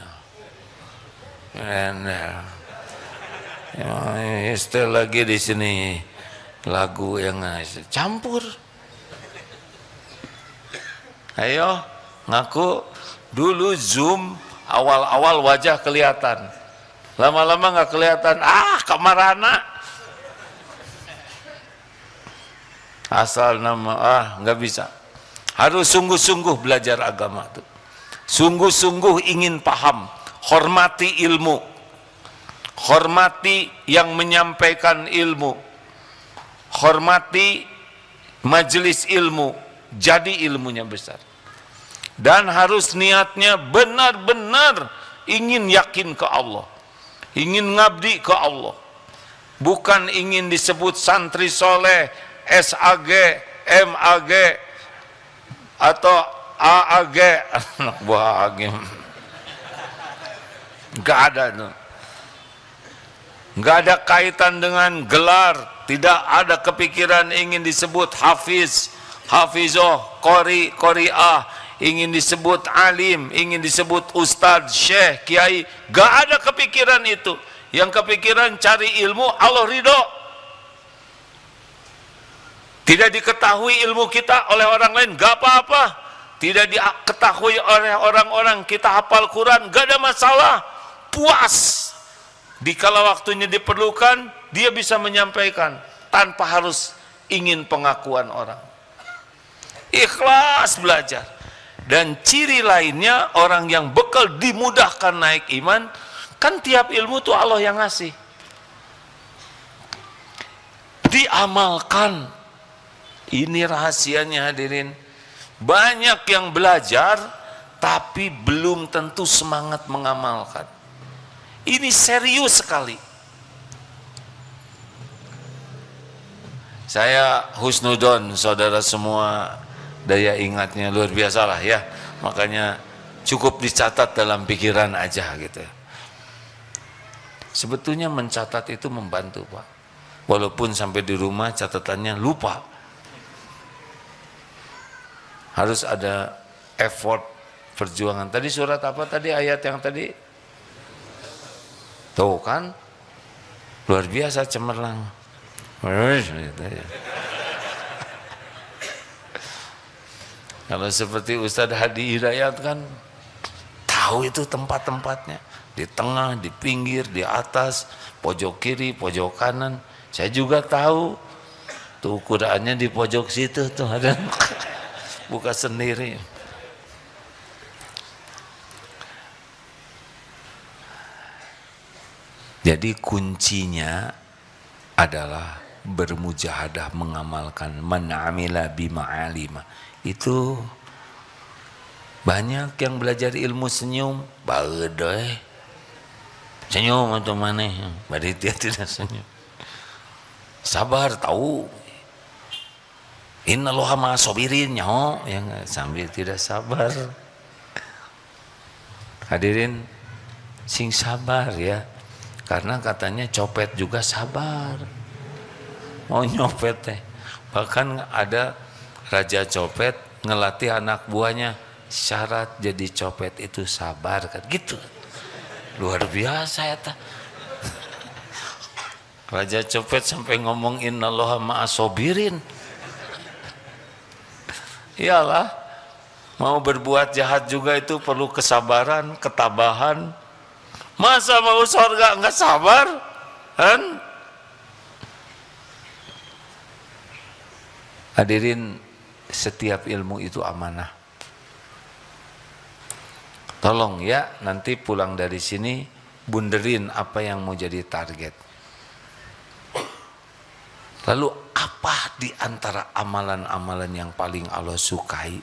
setel lagi di sini lagu yang campur. Ayo ngaku dulu Zoom awal-awal wajah kelihatan, lama-lama nggak kelihatan. Kamarana asal nama nggak bisa. Harus sungguh-sungguh belajar agama tuh, sungguh-sungguh ingin paham, hormati ilmu, hormati yang menyampaikan ilmu, hormati majelis ilmu, jadi ilmunya besar. Dan harus niatnya benar-benar ingin yakin ke Allah, ingin ngabdi ke Allah, bukan ingin disebut santri soleh, SAG, MAG, atau AAG, anak buah AG. Gak ada tuh. Gak ada kaitan dengan gelar, tidak ada kepikiran ingin disebut hafiz, hafizoh, qori, qori'ah, ingin disebut alim, ingin disebut ustadz, syekh, kiai. Gak ada kepikiran itu. Yang kepikiran cari ilmu, Allah ridho. Tidak diketahui ilmu kita oleh orang lain, gak apa-apa. Tidak diketahui oleh orang-orang kita hafal Quran, gak ada masalah. Puas. Dikala waktunya diperlukan, dia bisa menyampaikan tanpa harus ingin pengakuan orang. Ikhlas belajar. Dan ciri lainnya orang yang bekal dimudahkan naik iman, kan tiap ilmu tuh Allah yang ngasih. Diamalkan. Ini rahasianya hadirin. Banyak yang belajar tapi belum tentu semangat mengamalkan. Ini serius sekali. Saya husnudon, saudara semua, daya ingatnya luar biasa lah ya. Makanya cukup dicatat dalam pikiran aja gitu. Sebetulnya mencatat itu membantu Pak. Walaupun sampai di rumah catatannya lupa. Harus ada effort, perjuangan. Tadi surat apa tadi, ayat yang tadi? Tuh kan, luar biasa cemerlang. Kalau seperti Ustadz Hadi Hidayat kan tahu itu tempat-tempatnya, di tengah, di pinggir, di atas, pojok kiri, pojok kanan. Saya juga tahu tuh ukurannya di pojok situ tuh ada. Buka sendiri. Jadi kuncinya adalah bermujahadah, mengamalkan. Man amila bima alima. Itu banyak yang belajar ilmu senyum, bagedoy. Senyum atau mana? Berarti dia tidak senyum. Sabar tahu. Innallaha ma'as-sabirin, yang sambil tidak sabar. Hadirin, sing sabar ya. Karena katanya copet juga sabar. Mau nyopet teh. Bahkan ada raja copet ngelatih anak buahnya, syarat jadi copet itu sabar kan gitu. Luar biasa ya ta. Raja copet sampai ngomong innallaha ma'asobirin. Iyalah, mau berbuat jahat juga itu perlu kesabaran, ketabahan. Masa mau surga enggak sabar? Kan? Hadirin, setiap ilmu itu amanah. Tolong ya, nanti pulang dari sini bunderin apa yang mau jadi target. Lalu apa di antara amalan-amalan yang paling Allah sukai,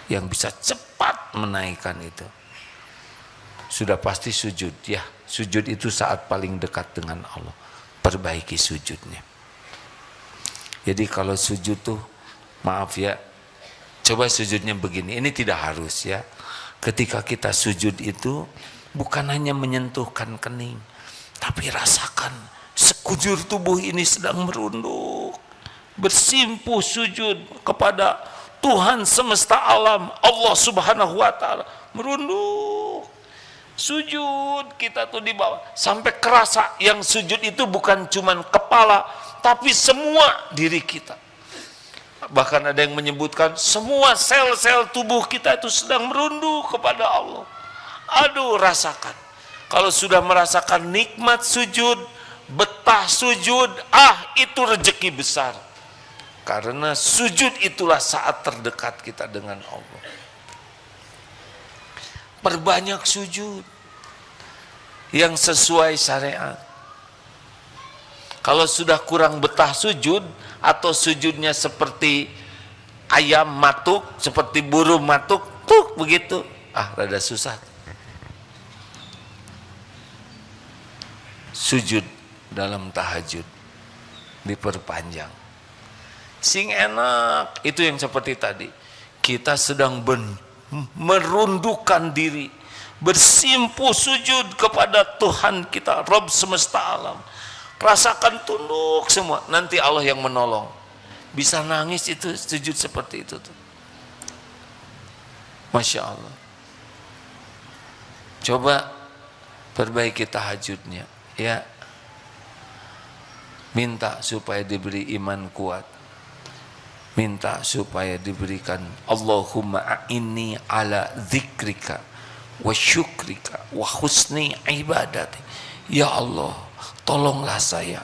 yang bisa cepat menaikkan itu? Sudah pasti sujud ya. Sujud itu saat paling dekat dengan Allah. Perbaiki sujudnya. Jadi kalau sujud tuh, maaf ya, coba sujudnya begini. Ini tidak harus ya. Ketika kita sujud itu bukan hanya menyentuhkan kening, tapi rasakan sekujur tubuh ini sedang merunduk, bersimpuh sujud kepada Tuhan semesta alam, Allah Subhanahu wa taala, merunduk. Sujud kita tuh di bawah sampai kerasa yang sujud itu bukan cuman kepala tapi semua diri kita. Bahkan ada yang menyebutkan semua sel-sel tubuh kita itu sedang merunduk kepada Allah. Aduh, rasakan. Kalau sudah merasakan nikmat sujud, betah sujud, itu rezeki besar. Karena sujud itulah saat terdekat kita dengan Allah. Perbanyak sujud yang sesuai syariat. Kalau sudah kurang betah sujud atau sujudnya seperti ayam matuk, seperti burung matuk, tuh begitu, rada susah. Sujud dalam tahajud diperpanjang. Sing enak itu yang seperti tadi. Kita sedang merundukkan diri, bersimpuh sujud kepada Tuhan kita, Rabb semesta alam. Rasakan tunduk semua, nanti Allah yang menolong. Bisa nangis itu sujud seperti itu tuh. Masya Allah. Coba perbaiki tahajudnya ya. Minta supaya diberi iman kuat. Minta supaya diberikan Allahumma a'inni ala dzikrika wa syukrika wa husni ibadati. Ya Allah, tolonglah saya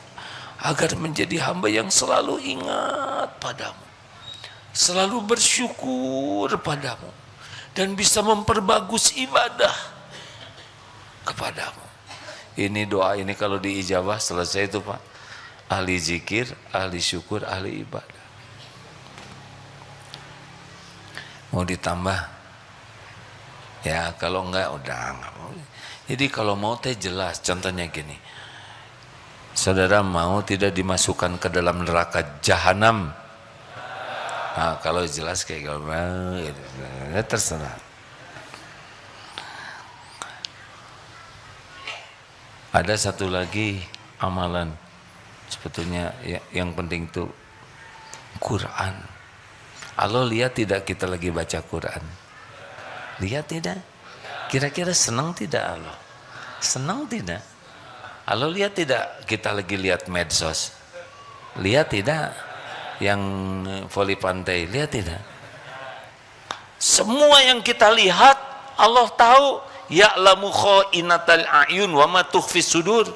agar menjadi hamba yang selalu ingat padamu, selalu bersyukur padamu, dan bisa memperbagus ibadah kepadamu. Ini doa ini kalau diijabah selesai itu Pak. Ahli zikir, ahli syukur, ahli ibadah. Mau ditambah? Ya kalau enggak udah enggak mau. Jadi kalau mau teh jelas, contohnya gini. Saudara mau tidak dimasukkan ke dalam neraka jahanam? Nah, kalau jelas kayak gimana, terserah. Ada satu lagi amalan sebetulnya yang penting tuh Quran. Allah lihat tidak kita lagi baca Quran? Lihat tidak? Kira-kira senang tidak Allah? Senang tidak? Allah lihat tidak kita lagi lihat medsos? Lihat tidak? Yang voli pantai, lihat tidak? Semua yang kita lihat Allah tahu. Ya'lamu kha'inatal a'yun wa ma tukhfis sudur.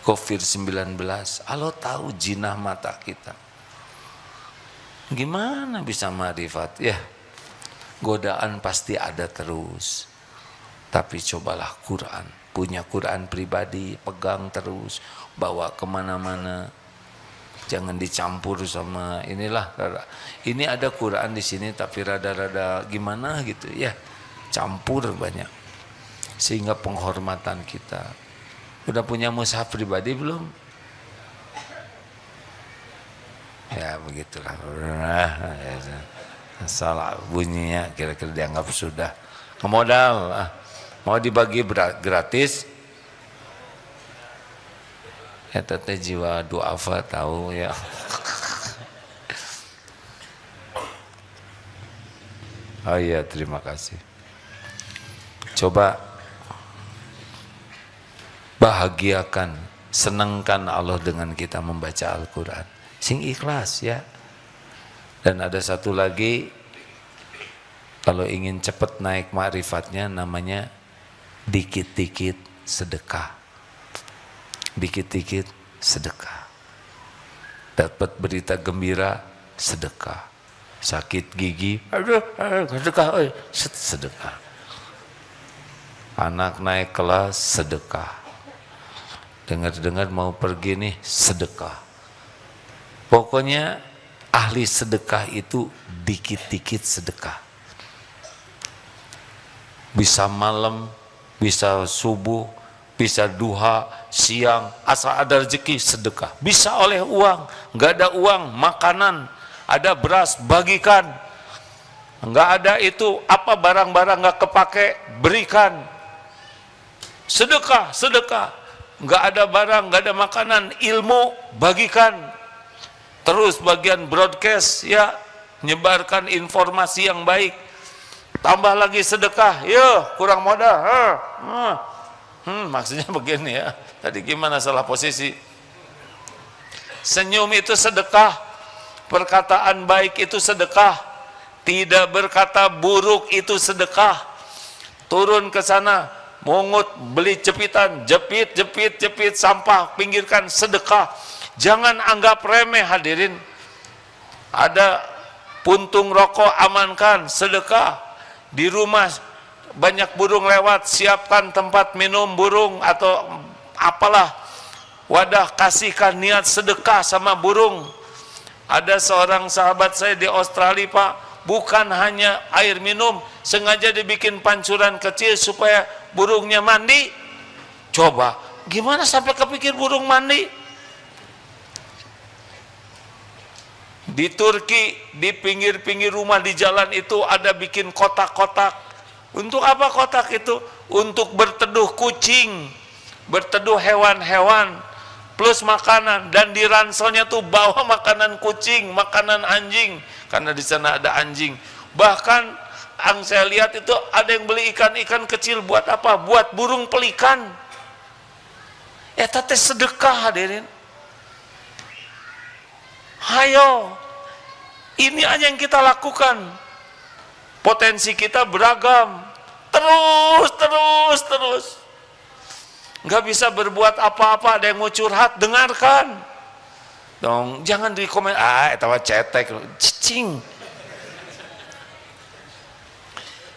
Covid-19, Allah tahu jinah mata kita. Gimana bisa ma'rifat? Ya, godaan pasti ada terus. Tapi cobalah Quran. Punya Quran pribadi, pegang terus. Bawa kemana-mana. Jangan dicampur sama inilah. Ini ada Quran di sini tapi rada-rada gimana gitu ya. Campur banyak. Sehingga penghormatan kita. Udah punya mushaf pribadi belum? Ya begitulah. Salah bunyinya kira-kira dianggap sudah. Ngemodal. Mau dibagi gratis, Eta teh jiwa duafa tahu ya. Oh iya, terima kasih. Coba bahagiakan, senangkan Allah dengan kita membaca Al-Quran. Sing ikhlas ya. Dan ada satu lagi, kalau ingin cepat naik ma'rifatnya, namanya dikit-dikit sedekah. Dikit-dikit sedekah. Dapat berita gembira, sedekah. Sakit gigi, aduh, sedekah, sedekah. Anak naik kelas, sedekah. Dengar-dengar mau pergi nih, sedekah. Pokoknya ahli sedekah itu dikit-dikit sedekah. Bisa malam, bisa subuh, bisa duha, siang, asal ada rezeki sedekah. Bisa oleh uang, nggak ada uang, makanan, ada beras, bagikan. Nggak ada itu, apa barang-barang nggak kepake, berikan. Sedekah, sedekah. Nggak ada barang, nggak ada makanan, ilmu, bagikan. Terus bagian broadcast ya, nyebarkan informasi yang baik. Tambah lagi sedekah, ya kurang modal. Maksudnya begini ya. Tadi gimana salah posisi? Senyum itu sedekah, perkataan baik itu sedekah, tidak berkata buruk itu sedekah. Turun ke sana, mungut, beli jepitan, jepit sampah, pinggirkan, sedekah. Jangan anggap remeh hadirin. Ada puntung rokok, amankan, sedekah. Di rumah banyak burung lewat, siapkan tempat minum burung atau apalah, wadah, kasihkan niat sedekah sama burung. Ada seorang sahabat saya di Australia Pak, bukan hanya air minum, sengaja dibikin pancuran kecil supaya burungnya mandi. Coba, gimana sampai kepikir burung mandi? Di Turki, di pinggir-pinggir rumah di jalan itu ada bikin kotak-kotak. Untuk apa kotak itu? Untuk berteduh kucing, berteduh hewan-hewan, plus makanan. Dan di ranselnya tuh bawa makanan kucing, makanan anjing, karena di sana ada anjing. Bahkan yang saya lihat itu ada yang beli ikan-ikan kecil buat apa? Buat burung pelikan. Teh sedekah hadirin. Hayo, ini aja yang kita lakukan. Potensi kita beragam. Terus. Nggak bisa berbuat apa-apa, ada yang mau curhat, dengarkan. Dong, jangan di komen, etawa cetek, cicing.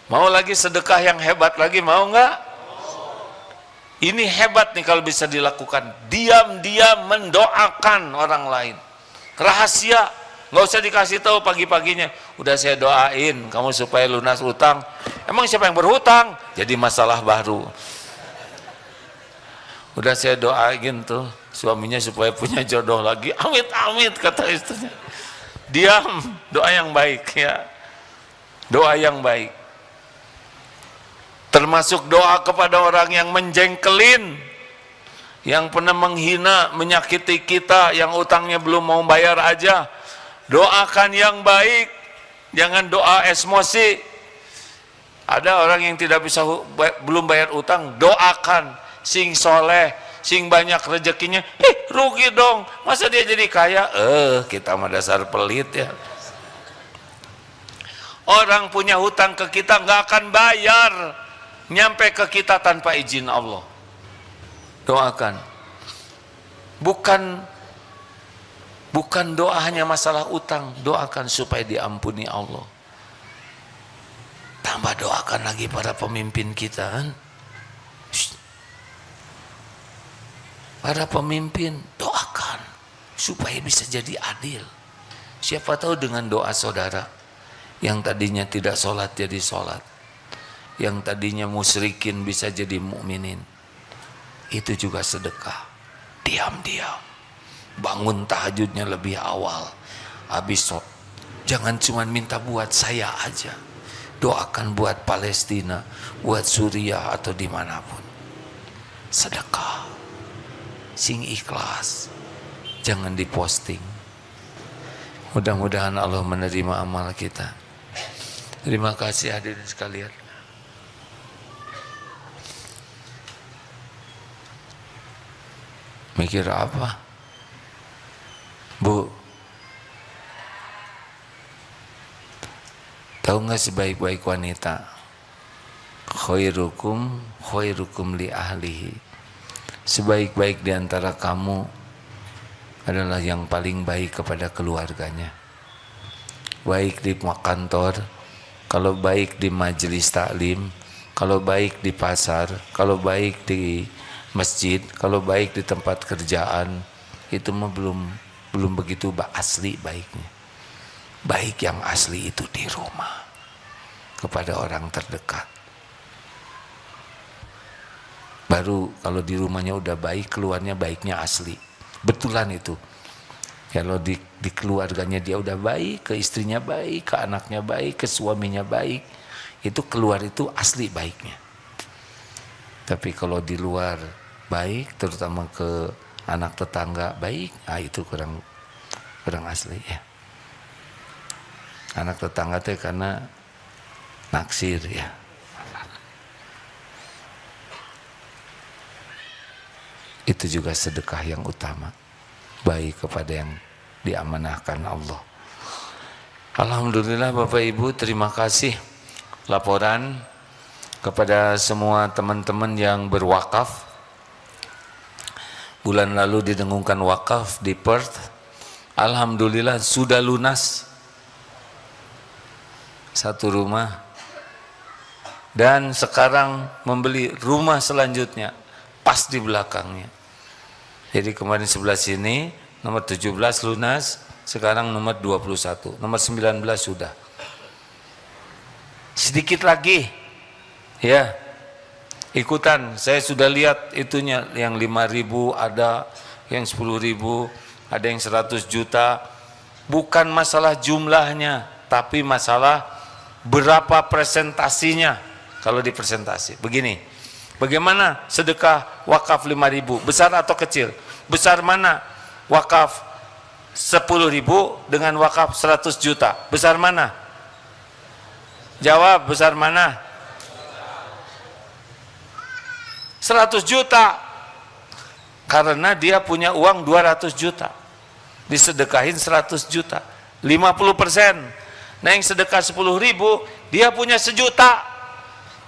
Mau lagi sedekah yang hebat lagi, mau nggak? Ini hebat nih kalau bisa dilakukan. Diam-diam mendoakan orang lain. Rahasia, nggak usah dikasih tahu pagi-paginya. Udah saya doain kamu supaya lunas utang. Emang siapa yang berhutang? Jadi masalah baru. Udah saya doain tuh suaminya supaya punya jodoh lagi. Amit kata istrinya. Diam, doa yang baik ya. Doa yang baik. Termasuk doa kepada orang yang menjengkelin, yang pernah menghina, menyakiti kita, yang utangnya belum mau bayar aja. Doakan yang baik, jangan doa emosi. Ada orang yang tidak bisa belum bayar utang, doakan. Sing soleh, sing banyak rezekinya, rugi dong, masa dia jadi kaya? Kita mah dasar pelit ya. Orang punya hutang ke kita nggak akan bayar, nyampe ke kita tanpa izin Allah. Doakan. Bukan doa hanya masalah utang, doakan supaya diampuni Allah. Tambah doakan lagi para pemimpin kita kan. Para pemimpin doakan supaya bisa jadi adil. Siapa tahu dengan doa saudara yang tadinya tidak sholat jadi sholat, yang tadinya musyrikin bisa jadi mukminin. Itu juga sedekah. Diam-diam bangun tahajudnya lebih awal, habis jangan cuma minta buat saya aja, doakan buat Palestina, buat Suriah atau dimanapun. Sedekah. sing ikhlas, jangan diposting. Mudah-mudahan Allah menerima amal kita. Terima kasih hadirin sekalian. Mikir apa? Bu, tahu nggak sebaik-baik wanita? Khairukum li ahlihi. Sebaik-baik di antara kamu adalah yang paling baik kepada keluarganya. Baik di kantor, kalau baik di majelis taklim, kalau baik di pasar, kalau baik di masjid, kalau baik di tempat kerjaan, itu mah belum begitu asli baiknya. Baik yang asli itu di rumah kepada orang terdekat. Baru kalau di rumahnya udah baik, keluarnya baiknya asli. Betulan itu. Kalau di keluarganya dia udah baik, ke istrinya baik, ke anaknya baik, ke suaminya baik, itu keluar itu asli baiknya. Tapi kalau di luar baik, terutama ke anak tetangga baik, itu kurang asli ya. Anak tetangga teh karena naksir ya. Itu juga sedekah yang utama, baik kepada yang diamanahkan Allah. Alhamdulillah Bapak Ibu, terima kasih laporan kepada semua teman-teman yang berwakaf. Bulan lalu didengungkan wakaf di Perth. Alhamdulillah sudah lunas satu rumah, dan sekarang membeli rumah selanjutnya pas di belakangnya. Jadi kemarin sebelah sini nomor 17 lunas, sekarang nomor 21, nomor 19 sudah. Sedikit lagi ya, ikutan. Saya sudah lihat itunya, yang 5.000 ada, yang 10.000 ada, yang 100 juta. Bukan masalah jumlahnya, tapi masalah berapa presentasinya. Kalau di presentasi begini, bagaimana sedekah wakaf 5.000, besar atau kecil? Besar mana? Wakaf 10.000 dengan wakaf 100 juta. Besar mana? Jawab, besar mana? 100 juta. Karena dia punya uang 200 juta. Disedekahin 100 juta. 50%. Nah yang sedekah 10.000, dia punya 1 juta.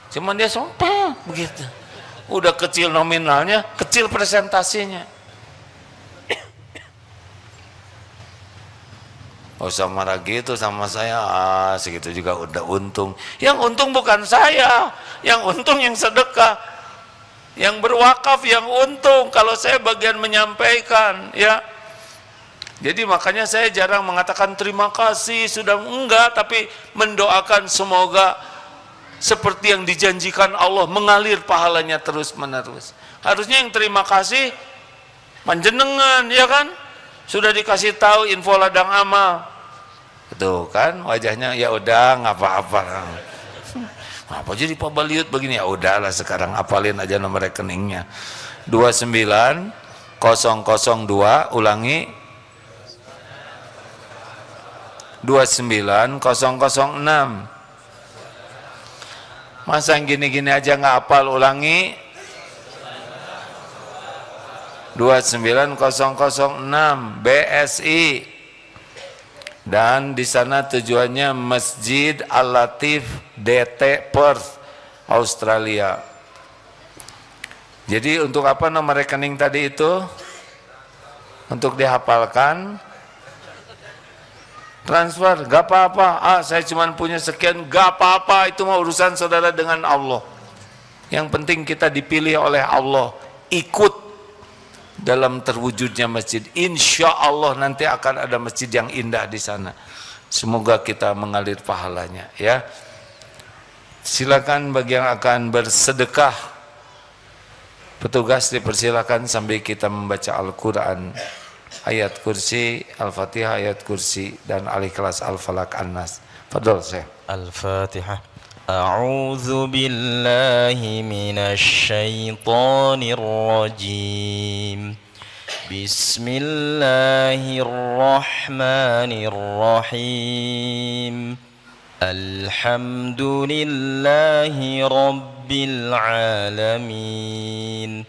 Cuman dia sompah begitu. Udah kecil nominalnya, kecil presentasinya. Oh sama gitu sama saya, segitu juga udah untung. Yang untung bukan saya, yang untung yang sedekah, yang berwakaf yang untung. Kalau saya bagian menyampaikan, ya. Jadi makanya saya jarang mengatakan terima kasih, sudah enggak, tapi mendoakan semoga seperti yang dijanjikan Allah, mengalir pahalanya terus menerus. Harusnya yang terima kasih panjenengan, ya kan? Sudah dikasih tahu info ladang amal. Tuh kan wajahnya, ya udah nggak apa-apa. Apa jadi Pak Baliut begini? Ya udahlah sekarang apalin aja nomor rekeningnya. 29002, ulangi 29006. Masa yang gini-gini aja nggak hafal, ulangi 29006 BSI. Dan di sana tujuannya Masjid Al-Latif DT Perth, Australia. Jadi untuk apa nomor rekening tadi itu? Untuk dihafalkan. Transfer, gak apa-apa. Saya cuma punya sekian, gak apa-apa. Itu mau urusan saudara dengan Allah. Yang penting kita dipilih oleh Allah, ikut dalam terwujudnya masjid. Insya Allah nanti akan ada masjid yang indah di sana. Semoga kita mengalir pahalanya, ya. Silakan bagi yang akan bersedekah, petugas dipersilakan sambil kita membaca Al-Quran, ayat kursi, Al-Fatihah, ayat kursi, dan Al-Ikhlas, Al-Falaq, An-Nas. Fadol Syekh. Al-Fatihah. A'udzu billahi minasy syaithanir rajim. بسم الله الرحمن الرحيم الحمد لله رب العالمين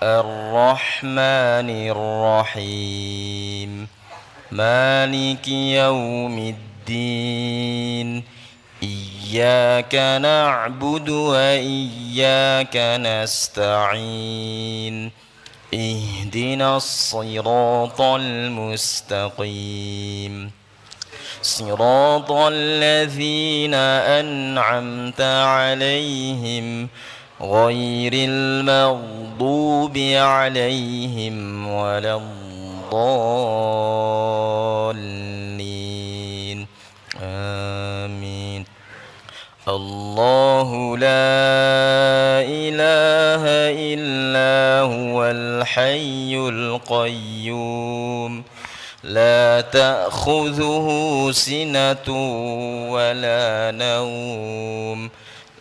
الرحمن الرحيم مالك يوم الدين إياك نعبد وإياك نستعين اهدنا الصراط المستقيم صراط الذين أنعمت عليهم غير المغضوب عليهم ولا الضالين آمين الله لا إله إلا هو الحي القيوم لا تأخذه سنة ولا نوم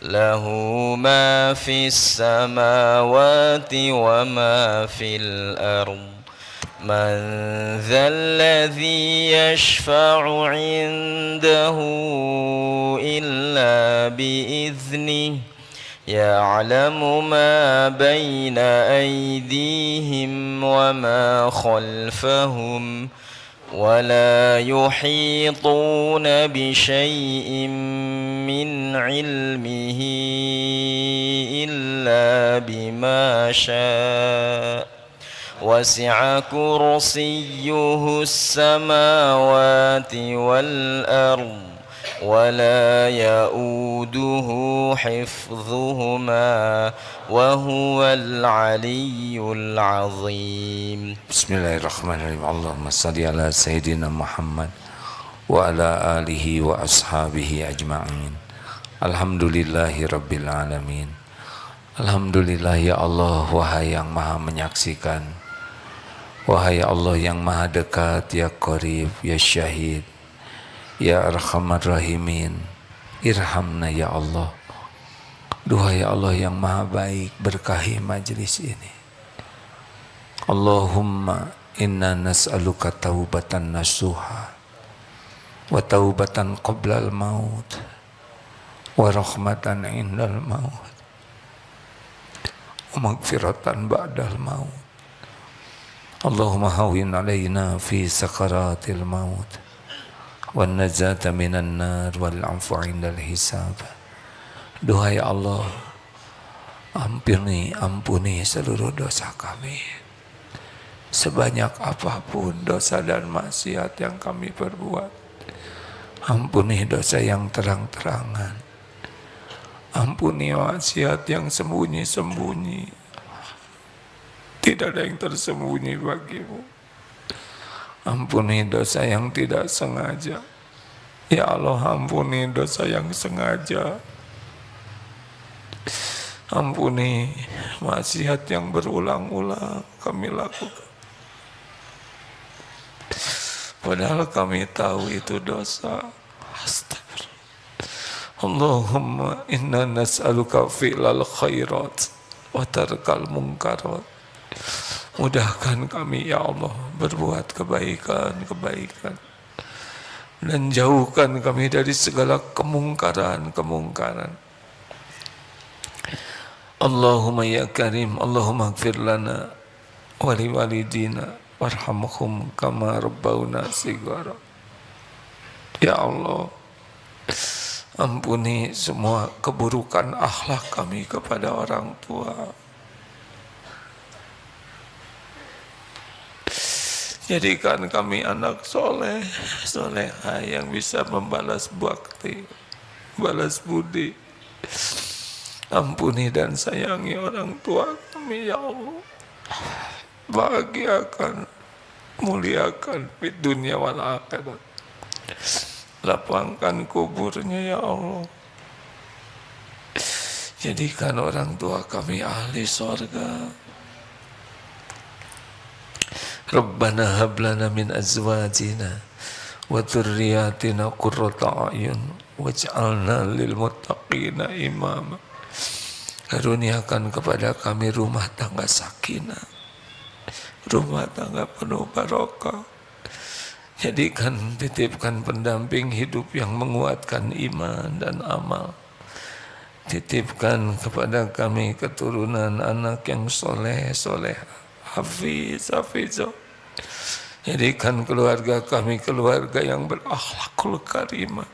له ما في السماوات وما في الأرض من ذا الذي يشفع عنده إلا بإذنه يعلم ما بين أيديهم وما خلفهم ولا يحيطون بشيء من علمه إلا بما شاء وسع كرسيه السماوات والأرض ولا يؤوده حفظهما وهو العلي العظيم بسم الله الرحمن الرحيم اللهم صل على سيدنا محمد وعلى آله وأصحابه أجمعين Alhamdulillahi Rabbil Alamin. Alhamdulillah ya Allah, wahai yang maha menyaksikan, wahai Allah yang maha dekat, ya Qarib, ya Syahid, ya Arhamar Rahimin, irhamna ya Allah. Duhai Allah yang maha baik, berkahi majlis ini. Allahumma inna nas'aluka taubatan nasuha wa taubatan qablal maut wa rahmatan indal maut wa magfiratan ba'dal maut. Allahumma hawin alaina fi sakaratil maut wan najata minan nar wal afu indal hisab. Duhai Allah, ampuni seluruh dosa kami, sebanyak apapun dosa dan maksiat yang kami perbuat. Ampuni dosa yang terang-terangan, ampuni maksiat yang sembunyi-sembunyi. Tidak ada yang tersembunyi bagimu. Ampuni dosa yang tidak sengaja. Ya Allah, ampuni dosa yang sengaja. Ampuni maksiat yang berulang-ulang kami lakukan, padahal kami tahu itu dosa. Astagfirullah. Allahumma inna nas'aluka fi'lal khairat wa tarkal munkarat. Mudahkan kami ya Allah berbuat kebaikan-kebaikan dan jauhkan kami dari segala kemungkaran-kemungkaran. Allahumma ya Karim, Allahumma ighfir lana wa liwalidina warhamhum kama rabbawna shighara. Ya Allah, ampuni semua keburukan akhlak kami kepada orang tua. Jadikan kami anak soleh, solehah yang bisa membalas bakti, balas budi. Ampuni dan sayangi orang tua kami ya Allah. Bahagiakan, muliakan di dunia wal akhirat. Lapangkan kuburnya ya Allah. Jadikan orang tua kami ahli sorga. Rabbana hablana min azwajina wa dzurriyyatina qurrata a'yun waj'alna lil muttaqina imama. Karuniakan kepada kami rumah tangga sakinah, rumah tangga penuh barokah. Jadikan, titipkan pendamping hidup yang menguatkan iman dan amal. Titipkan kepada kami keturunan anak yang soleh, hafizah. Jadikan keluarga kami keluarga yang berakhlakul karimah.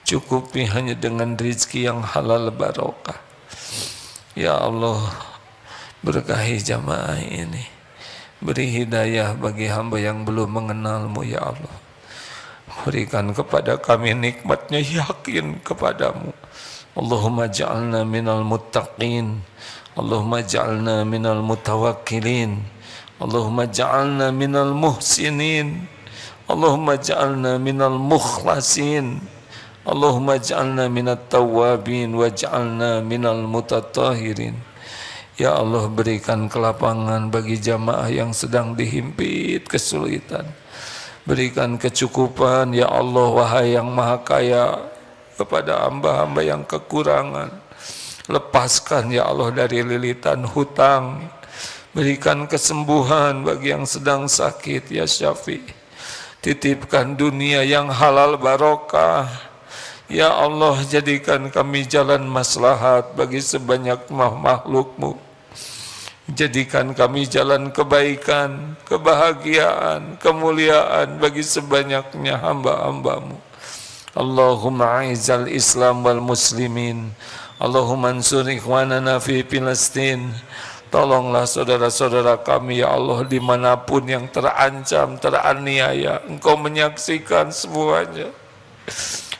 Cukupi hanya dengan rezeki yang halal barokah. Ya Allah, berkahi jamaah ini. Beri hidayah bagi hamba yang belum mengenal-Mu ya Allah. Berikan kepada kami nikmatnya yakin kepadamu. Allahumma ja'alna minal muttaqin, Allahumma ja'alna minal mutawakkilin, Allahumma ja'alna minal muhsinin, Allahumma ja'alna minal mukhlasin, Allahumma ja'alna minat tawwabin wa ja'alna minal mutatahirin. Ya Allah, berikan kelapangan bagi jamaah yang sedang dihimpit kesulitan. Berikan kecukupan ya Allah, wahai yang maha kaya, kepada hamba-hamba yang kekurangan. Lepaskan ya Allah dari lilitan hutang. Berikan kesembuhan bagi yang sedang sakit ya Syafi'. Titipkan dunia yang halal barokah. Ya Allah, jadikan kami jalan maslahat bagi sebanyak makhluk-Mu. Jadikan kami jalan kebaikan, kebahagiaan, kemuliaan bagi sebanyaknya hamba-hamba-Mu. Allahumma a'izzal Islam wal muslimin. Allahumma ansur ikhwanana fi Filistin. Tolonglah saudara-saudara kami ya Allah dimanapun yang terancam, teraniaya. Engkau menyaksikan semuanya.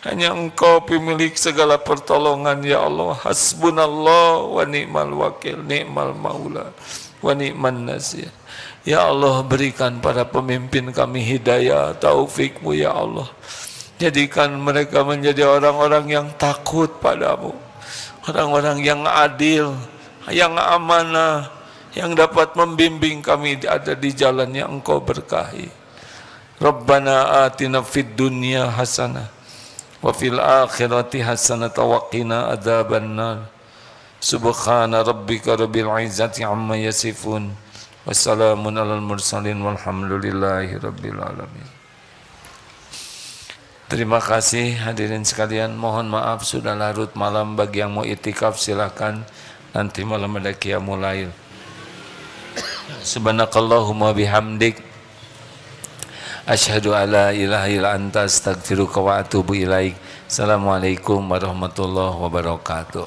Hanya Engkau pemilik segala pertolongan ya Allah. Hasbunallah wa ni'mal wakil, ni'mal maula wa ni'man nasir. Ya Allah, berikan pada pemimpin kami hidayah, taufik-Mu ya Allah. Jadikan mereka menjadi orang-orang yang takut padamu, orang-orang yang adil, yang amanah, yang dapat membimbing kami ada di jalan yang Engkau berkahi. Rabbana atina fid dunya hasanah wa fil akhirati hasanata wa qina adzabannar. Subhana rabbika rabbil izzati amma yasifun. Wassalamun alal mursalin walhamdulillahi rabbil alamin. Terima kasih hadirin sekalian. Mohon maaf sudah larut malam. Bagi yang mau itikaf silakan. Nanti malam ada qiyamul lail. Subhanakallahumma bihamdik, asyhadu alla ilaha illa anta astaghfiruka wa atubu ilaik. Assalamualaikum warahmatullahi wabarakatuh.